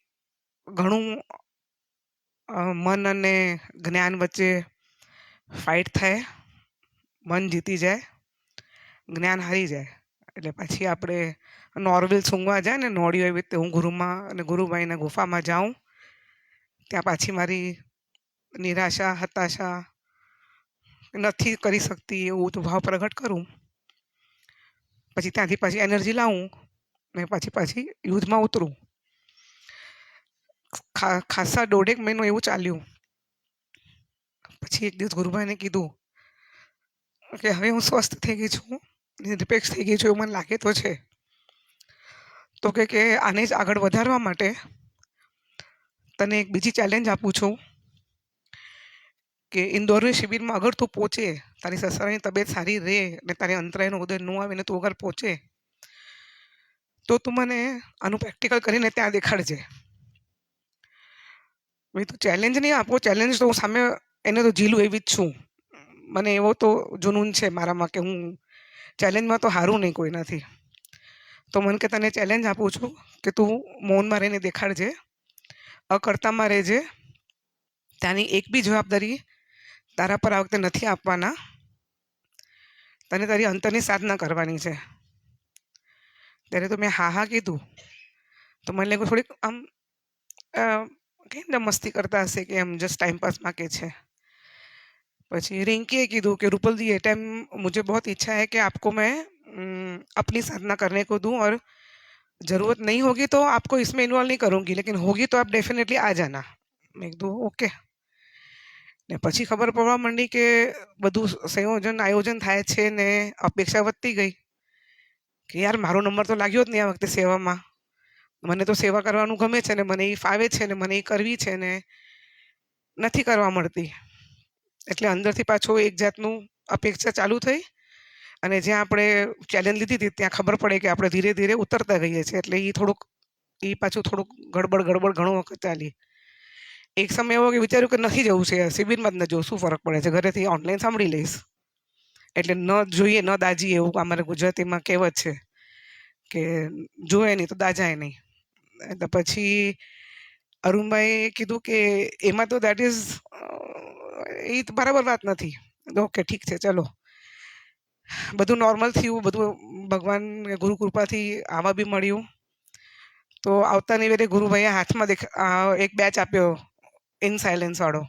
ઘણું મન અને જ્ઞાન વચ્ચે ફાઇટ થાય, મન જીતી જાય, જ્ઞાન હારી જાય. એટલે પછી આપણે નોર્વેલ સૂંઘવા જાય ને નોડીઓ, એવી રીતે હું ગુરુમાં અને ગુરુભાઈના ગુફામાં જાઉં. ત્યાં પાછી મારી નિરાશા, હતાશા, નથી કરી શકતી એવું તો ભાવ પ્રગટ કરું. પછી ત્યાંથી પાછી એનર્જી લાવું ને પાછી યુદ્ધમાં ઉતરું. ખાસા 1.5 મહિનો એવું ચાલ્યું. પછી એક દિવસ ગુરુભાઈને કીધું કે હવે હું સ્વસ્થ થઈ ગઈ છું, નિરપેક્ષ થઈ ગઈ છું એવું મને લાગે તો છે. તો કે આને જ આગળ વધારવા માટે તને એક બીજી ચેલેન્જ આપું છું કે ઇન્દોરની શિબિરમાં અગર તું પહોંચે, તારી સસરાની તબિયત સારી રહે ને તારે અંતરાયનો ઉદય ન આવે ને તું અગર પહોંચે તો તું મને આનું પ્રેક્ટિકલ કરીને ત્યાં દેખાડજે. મેં તું ચેલેન્જ નહીં આપો, ચેલેન્જ તો હું સામે એને તો ઝીલું એવી જ છું. મને એવો તો જુનૂન છે મારામાં કે હું ચેલેન્જમાં તો હારું નહીં કોઈનાથી. તો મને કે તને ચેલેન્જ આપું છું કે તું મૌનમાં રહીને દેખાડજે, અકર્તામાં રહેજે. ત્યાંની એક બી જવાબદારી તારા પર આ વખતે નથી આપવાના. તને તારી અંતરની સાધના કરવાની છે. ત્યારે તો મેં હા કીધું. તો મને લાગ્યું થોડીક આમ કઈ ને મસ્તી કરતા હશે કે એમ જस्ट टाइम पास માં કે છે. પછી रिंकीए कीधु कि रूपल दी ये टाइम मुझे बहुत इच्छा है कि आपको मैं अपनी साधना करने को दूं और ज़रूरत नहीं होगी तो आपको इसमें इन्वॉल्व नहीं करूँगी, लेकिन होगी तो आप डेफिनेटली आ जाना. मैं कીધું ओके. ને પછી ખબર પડવા માંડી કે બધું સંયોજન આયોજન થાય છે ને અપેક્ષા વધતી ગઈ કે યાર મારો નંબર તો લાગ્યો જ નહીં આ વખતે સેવામાં. મને તો સેવા કરવાનું ગમે છે ને મને એ ફાવે છે ને મને એ કરવી છે ને નથી કરવા મળતી. એટલે અંદરથી પાછો એક જાતનું અપેક્ષા ચાલુ થઈ અને જ્યાં આપણે ચેલેન્જ લીધી હતી ત્યાં ખબર પડે કે આપણે ધીરે ધીરે ઉતરતા ગઈએ છીએ. એટલે એ પાછું થોડુંક ગડબડ ઘણો વખત ચાલી. એક સમય એવો કે વિચાર્યું કે નથી જવું છે શિબિરમાં જ ન જવું, શું ફરક પડે છે, ઘરેથી ઓનલાઈન સાંભળી લઈશ. એટલે ન જોઈએ ન દાજીએ એવું અમારે ગુજરાતીમાં કહેવત છે કે જોએ નહીં તો દાજાય નહીં. એટલે પછી અરુણભાઈએ કીધું કે એમાં તો દેટ ઇઝ એ બરાબર વાત નથી. ઓકે ઠીક છે ચલો. બધું નોર્મલ થયું, બધું ભગવાન ગુરુ કૃપાથી આવા બી મળ્યું. તો આવતાની વેરે ગુરુભાઈએ હાથમાં એક બેચ આપ્યો ઇન સાયલેન્સ વાળો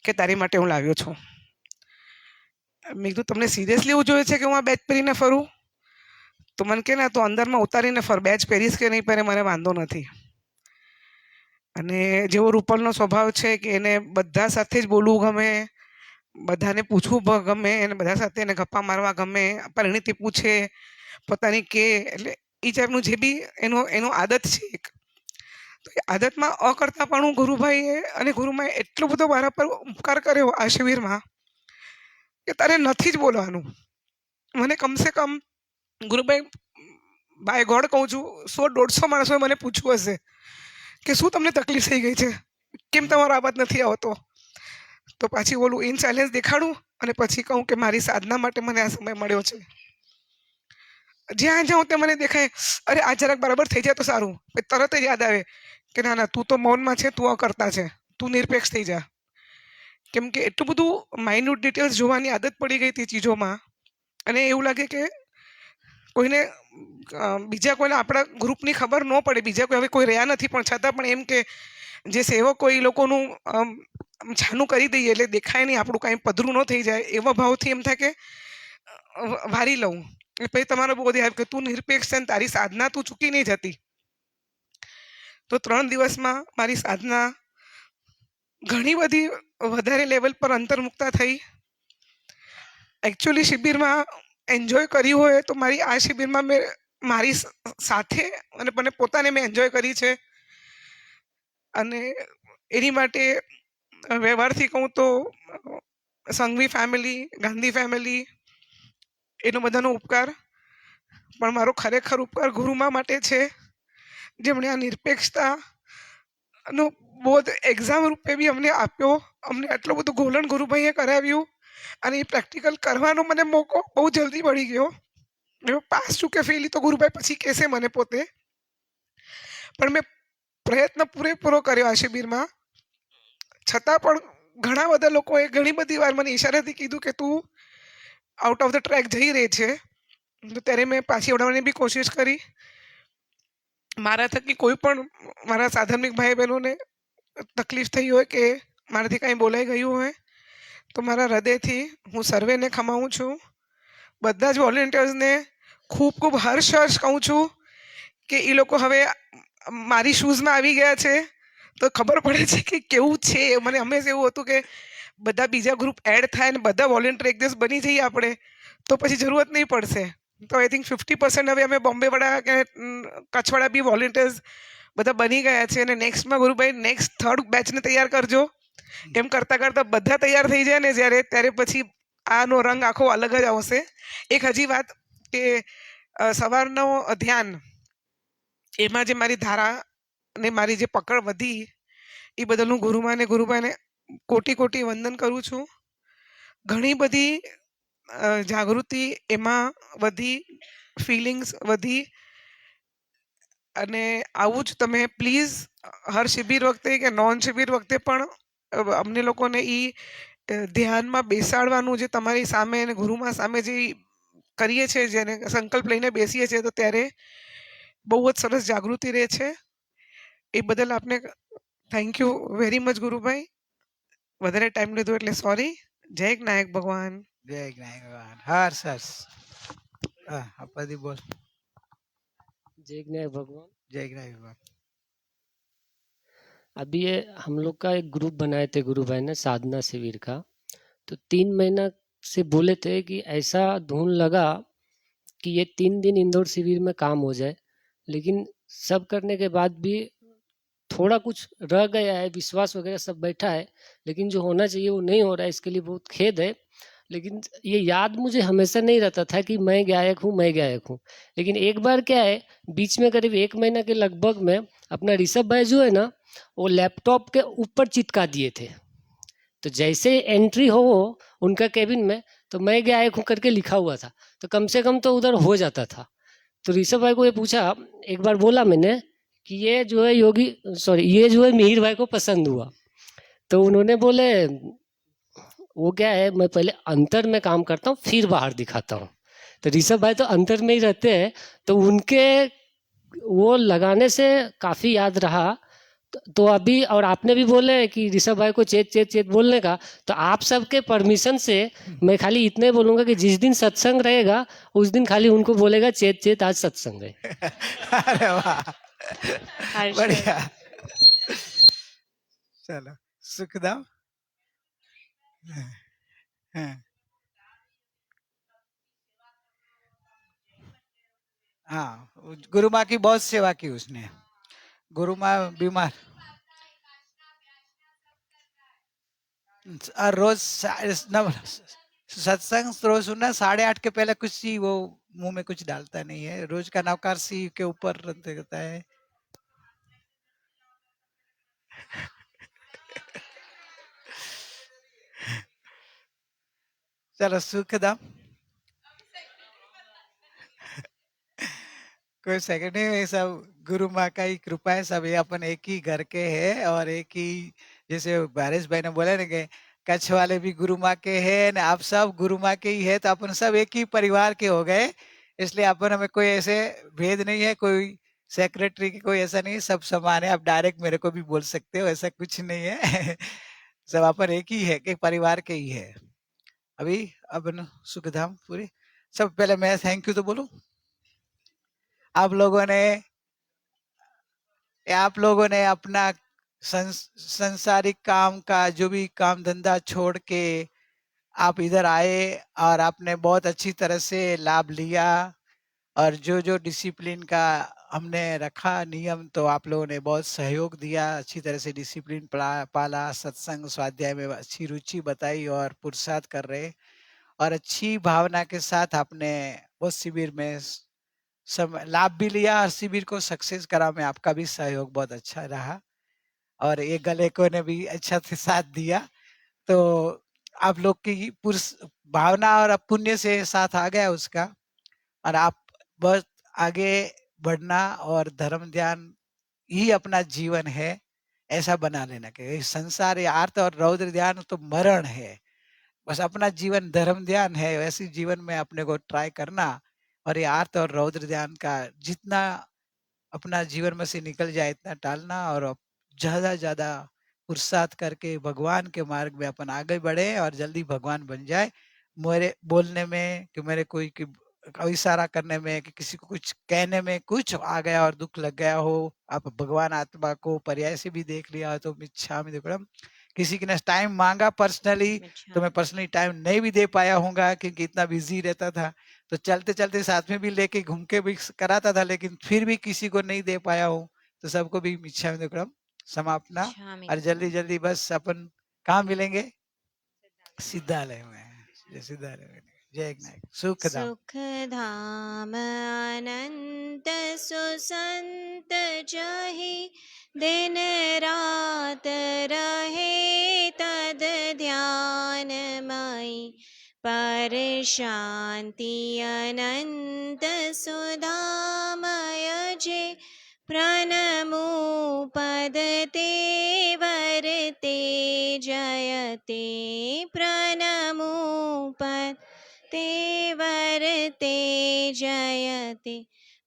કે તારી માટે હું લાવ્યો છું. મેં કીધું તમને સિરિયસલી એવું જોઈએ છે કે હું આ બેચ પહેરીને ફરું? તો મને કે ને તો અંદરમાં ઉતારીને ફર, બેચ પહેરીશ કે નહીં પહેરે મને વાંધો નથી. અને જેવો રૂપલનો સ્વભાવ છે કે એને બધા સાથે જ બોલવું ગમે, બધાને પૂછવું ગમે, એને બધા સાથે એને ગપ્પા મારવા ગમે, પરિણીતિ પૂછે પોતાની કે, એટલે એ ટાઈપનું જે બી એનો આદત છે એક. તો એ આદતમાં અકર્તાપણું ગુરુભાઈએ અને ગુરુમાએ એટલો બધો મારા પર ઉપકાર કર્યો આ શિબિરમાં કે તારે નથી જ બોલવાનું. મને કમસે કમ ગુરુભાઈ બાય ગોડ કહું છું 100-150 માણસોએ મને પૂછવું હશે કે શું તમને તકલીફ થઈ ગઈ છે, કેમ તમારો અવાજ નથી આવતો. તો પાછી બોલું ઇન સાયલેન્સ દેખાડું અને પછી કહું કે મારી સાધના માટે મને આ સમય મળ્યો છે. જ્યાં જાઉં ત્યાં મને દેખાય, અરે આ જરાક બરાબર થઈ જાય તો સારું. પછી તરત જ યાદ આવે કે ના ના, તું તો મૌનમાં છે, તું અકર્તા છે, તું નિરપેક્ષ થઈ જા. કેમ કે એટલું બધું માઇન્યુટ ડિટેલ્સ જોવાની આદત પડી ગઈ હતી ચીજોમાં, અને એવું લાગે કે કોઈને બીજા કોઈને આપણા ગ્રુપની ખબર ન પડે, બીજા કોઈ હવે કોઈ રહ્યા નથી, પણ છતાં પણ એમ કે જે સેવકો એ લોકોનું છાનું કરી દઈએ એટલે દેખાય નહીં, આપણું કાંઈ પધરું ન થઈ જાય, એવા ભાવથી એમ થાય કે વારી લઉં. પછી તમારો બોધ આવ્યો કે તું નિરપેક્ષ છે ને તારી સાધના તું ચૂકી નહીં જતી. તો 3 દિવસમાં મારી સાધના ઘણી બધી વધારે લેવલ પર અંતર્મુક્તા થઈ. એકચ્યુઅલી શિબિરમાં એન્જોય કર્યું હોય તો મારી આ શિબિરમાં મેં મારી સાથે અને મને પોતાને મેં એન્જોય કરી છે. અને એની માટે વ્યવહારથી કહું તો સંઘવી ફેમિલી, ગાંધી ફેમિલી, એનો બધાનો ઉપકાર. પણ મારો ખરેખર ઉપકાર ગુરુમા માટે છે, જેમણે આ નિરપેક્ષતાનો બોધ એક્ઝામ રૂપે બી અમને આપ્યો. અમને આટલું બધું ગોલણ ગુરુભાઈએ કરાવ્યું, અને એ પ્રેક્ટિકલ કરવાનો મને મોકો બહુ જલ્દી મળી ગયો. પાસ છું કે ફેલ તો ગુરુભાઈ પછી કહેશે મને પોતે, પણ મેં પ્રયત્ન પૂરેપૂરો કર્યો આ શિબિરમાં. છતાં પણ ઘણા બધા લોકોએ ઘણી બધી વાર મને ઈશારાથી કીધું કે તું આઉટ ઓફ ધ ટ્રેક જઈ રહી છે. તો ત્યારે મેં પાછી વળવાની બી કોશિશ કરી. મારા થકી કોઈ પણ મારા સાધનિક ભાઈ બહેનોને તકલીફ થઈ હોય કે મારાથી કાંઈ બોલાઈ ગયું હોય તો મારા હૃદયથી હું સર્વેને ખમાવું છું. બધા જ વોલેન્ટિયર્સને ખૂબ ખૂબ હર્ષ કહું છું કે એ લોકો હવે મારી શૂઝમાં આવી ગયા છે તો ખબર પડે છે કે કેવું છે. મને હંમેશા એવું હતું કે બધા બીજા ગ્રુપ એડ થાય ને બધા વોલેન્ટિયર એક દિવસ બની જઈએ આપણે તો પછી જરૂરત નહીં પડશે. તો આઈ થિંક 50% હવે અમે બોમ્બેવાળા કે કચ્છવાળા બી વોલેન્ટિયર્સ બધા બની ગયા છે. અને નેક્સ્ટમાં ગુરુભાઈ નેક્સ્ટ 3rd બેચને તૈયાર કરજો. એમ કરતાં કરતાં બધા તૈયાર થઈ જાય ને જ્યારે, ત્યારે પછી આનો રંગ આખો અલગ જ આવશે. એક હજી વાત કે સવારનો ધ્યાન, એમાં જે મારી ધારા અને મારી જે પકડ વધી એ બદલ હું ગુરુમાને ગુરુભાઈને કોટી કોટી વંદન કરું છું. ઘણી બધી જાગૃતિ એમાં વધી, ફિલિંગ્સ વધી. અને આવું જ તમે પ્લીઝ હર શિબિર વખતે કે નોન શિબિર વખતે પણ અમને લોકોને એ ધ્યાનમાં બેસાડવાનું, જે તમારી સામે અને ગુરુમાં સામે જે કરીએ છીએ, જેને સંકલ્પ લઈને બેસીએ છીએ, તો ત્યારે બહુ જ સરસ જાગૃતિ રહે છે. એ બદલ આપને થેન્ક યુ વેરી મચ ગુરુભાઈ. વધારે ટાઈમ લીધો એટલે સોરી. જય જ્ઞાયક ભગવાન. જય જ્ઞાયક ભગવાન. હર્ષ હર્ષ. અપાદી બોલ. जय ज्ञायक भगवान। जय ज्ञायक भगवान। अभी ये हम लोग का एक ग्रुप बनाए थे गुरु भाई ने साधना शिविर का, तो 3 महीना से बोले थे कि ऐसा धुन लगा कि ये 3 दिन इंदौर शिविर में काम हो जाए, लेकिन सब करने के बाद भी थोड़ा कुछ रह गया है, विश्वास वगैरह सब बैठा है, लेकिन जो होना चाहिए वो नहीं हो रहा है। इसके लिए बहुत खेद है। लेकिन ये याद मुझे हमेशा नहीं रहता था कि मैं गायक हूँ, मैं गायक हूँ। लेकिन एक बार क्या है, बीच में करीब 1 महीना के लगभग में अपना ऋषभ भाई जो है ना, वो लैपटॉप के ऊपर चिपका दिए थे। तो जैसे एंट्री हो उनका केबिन में, तो मैं गायक हूँ करके लिखा हुआ था, तो कम से कम तो उधर हो जाता था। तो ऋषभ भाई को ये पूछा, एक बार बोला मैंने कि ये जो है ये जो है मिहिर भाई को पसंद हुआ। तो उन्होंने बोले वो क्या है, मैं पहले अंतर में काम करता हूँ फिर बाहर दिखाता हूँ। तो ऋषभ भाई तो अंतर में ही रहते हैं, तो उनके वो लगाने से काफ़ी याद रहा। तो अभी और आपने भी बोले कि ऋषभ भाई को चेत चेत चेत बोलने का, तो आप सबके परमिशन से मैं खाली इतने बोलूँगा कि जिस दिन सत्संग रहेगा उस दिन खाली उनको बोलेगा चेत चेत आज सत्संग है। अरे वाह, बढ़िया। चलो सुखदाम। हाँ, गुरु माँ की बहुत सेवा की उसने। गुरु माँ बीमार, और रोज सत्संग रोज सुनना 8:30 के पहले कुछ ही वो मुंह में कुछ डालता नहीं है। रोज का नवकार सी के ऊपर रहता है। चलो सुखदाम। कोई सेकंड नहीं, ये सब गुरु माँ का ही कृपा है। सब ये अपन एक ही घर के हैं और एक ही, जैसे बारिश भाई ने बोला ना कि कच्छ वाले भी गुरु माँ के हैं ना, आप सब गुरु माँ के ही है, तो अपन सब एक ही परिवार के हो गए। इसलिए अपन हमें कोई ऐसे भेद नहीं है, कोई सेक्रेटरी की कोई ऐसा नहीं है, सब समान है। आप डायरेक्ट मेरे को भी बोल सकते हो, ऐसा कुछ नहीं है। सब अपन एक ही है, एक परिवार के ही है। अभी अपन सुखधाम पूरी, सब पहले मैं थैंक यू तो बोलूं। आप लोगों ने अपना संसारिक काम का जो भी काम धंधा छोड़ के आप इधर आए और आपने बहुत अच्छी तरह से लाभ लिया, और जो जो डिसिप्लिन का हमने रखा नियम, तो आप लोगों ने बहुत सहयोग दिया, अच्छी तरह से डिसिप्लिन पाला, सत्संग स्वाध्याय में अच्छी रुचि बताई और पुरुषार्थ कर रहे, और अच्छी भावना के साथ आपने उस शिविर में सब लाभ भी लिया और शिविर को सक्सेस करा में आपका भी सहयोग बहुत अच्छा रहा, और ये गले को ने भी अच्छा से साथ दिया। तो आप लोग की पुरुष भावना और पुण्य से साथ आ गया उसका, और आप बस आगे बढ़ना और धर्म ध्यान ही अपना जीवन है, ऐसा बना लेना कि संसार ये आर्त और रौद्र ध्यान तो मरण है, बस अपना जीवन धर्म ध्यान है, वैसे जीवन में अपने को ट्राई करना, और ये आर्त और रौद्र ध्यान का जितना अपना जीवन में से निकल जाए इतना टालना, और ज्यादा ज्यादा पुरुषार्थ करके भगवान के मार्ग में अपन आगे बढ़े और जल्दी भगवान बन जाए। मेरे बोलने में कि मेरे कोई इशारा करने में कि किसी को कुछ कहने में कुछ आ गया और दुख लग गया हो, आप भगवान आत्मा को पर्याय से भी देख लिया हो तो मिच्छामि दुक्कडम। किसी ने टाइम मांगा पर्सनली, तो मैं पर्सनली टाइम नहीं भी दे पाया होऊंगा क्योंकि इतना बिजी रहता था, तो चलते चलते साथ में भी लेके घूम के भी कराता था, लेकिन फिर भी किसी को नहीं दे पाया हूँ, तो सबको भी मिच्छामि दुक्कडम समापना। और जल्दी जल्दी बस अपन कहाँ मिलेंगे? सिद्धालय में। जय सिद्धालय में, जय एक नायक सुखधाम। सुखधाम अनंत सुसंत जहि दिन रात रहे तद ध्यान मई पर शांति अनंत सुधामय जे प्रणमो पद ते वरते जयते प्रणमो पद ते वरते जयते।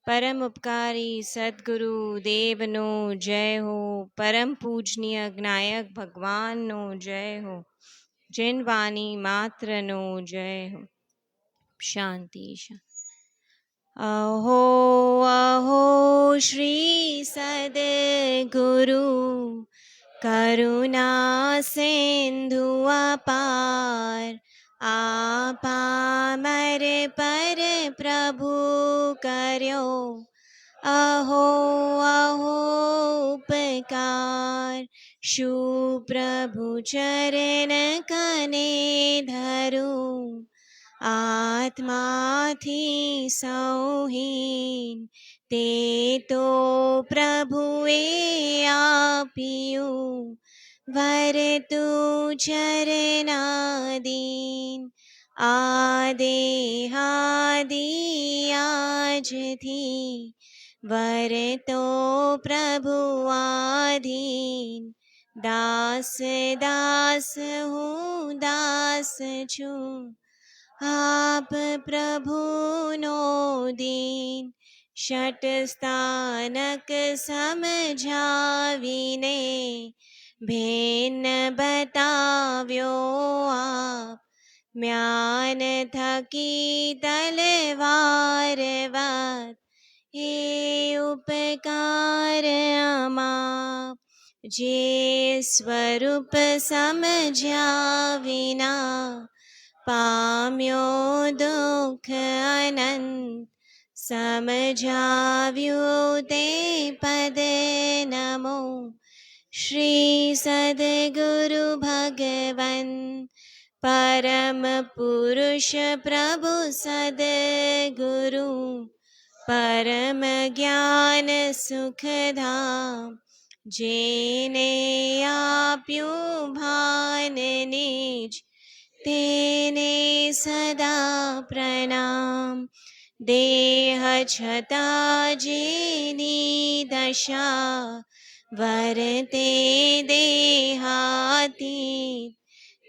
परम उपकारी सदगुरु देवनो जय हो, परम पूजनीय ज्ञायक भगवान नो जय हो, जिन वाणी मात्र नो जय हो। शांति शांति। अहो अहो श्री सद्गुरु करुणा सिंधु अपार, आपामर पर प्रभु कर्यो अहो अहो उपकार। शु प्रभु चरण कने धरू, आत्मा थी सौहीन ते तो प्रभुए आपियो, वर तू चरनादीन आदे हादि आज थी, वर तो प्रभु आधीन। दास दास हूँ दास छूँ, आप प्रभु नो दीन। षट स्थानक समझाविने भेन्न बताव्यो आप, म्यान थकी तलवार वात हे उपकार अमाप। जे स्वरूप समझा विना पाम्यो दुख अनंत, समझाव्यो ते पद नमो। श्री सद्गुरु भगवन परम पुरुष प्रभु सद्गुरु, परम ज्ञान सुखधाम। जेने आप्यो भान निज, तेने सदा प्रणाम। देह छता जेनी दशा वरते देहातीत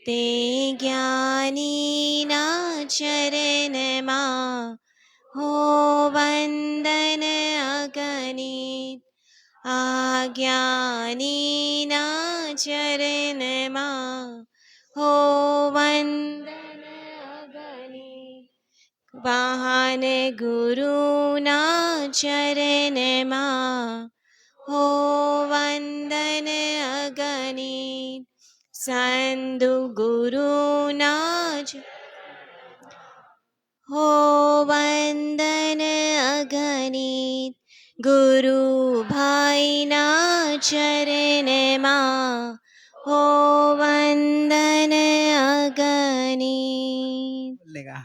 ते ज्ञानीना चरणमा हो वंदन अगणित आज्ञानीना चरणमा हो वंदन अगणित वाहन गुरुना चरणमा हो वंदन अगणित संदु गुरुना हो वंदन अगणित गुरु भाईना चरणमा हो वंदन अगणित बोलेगा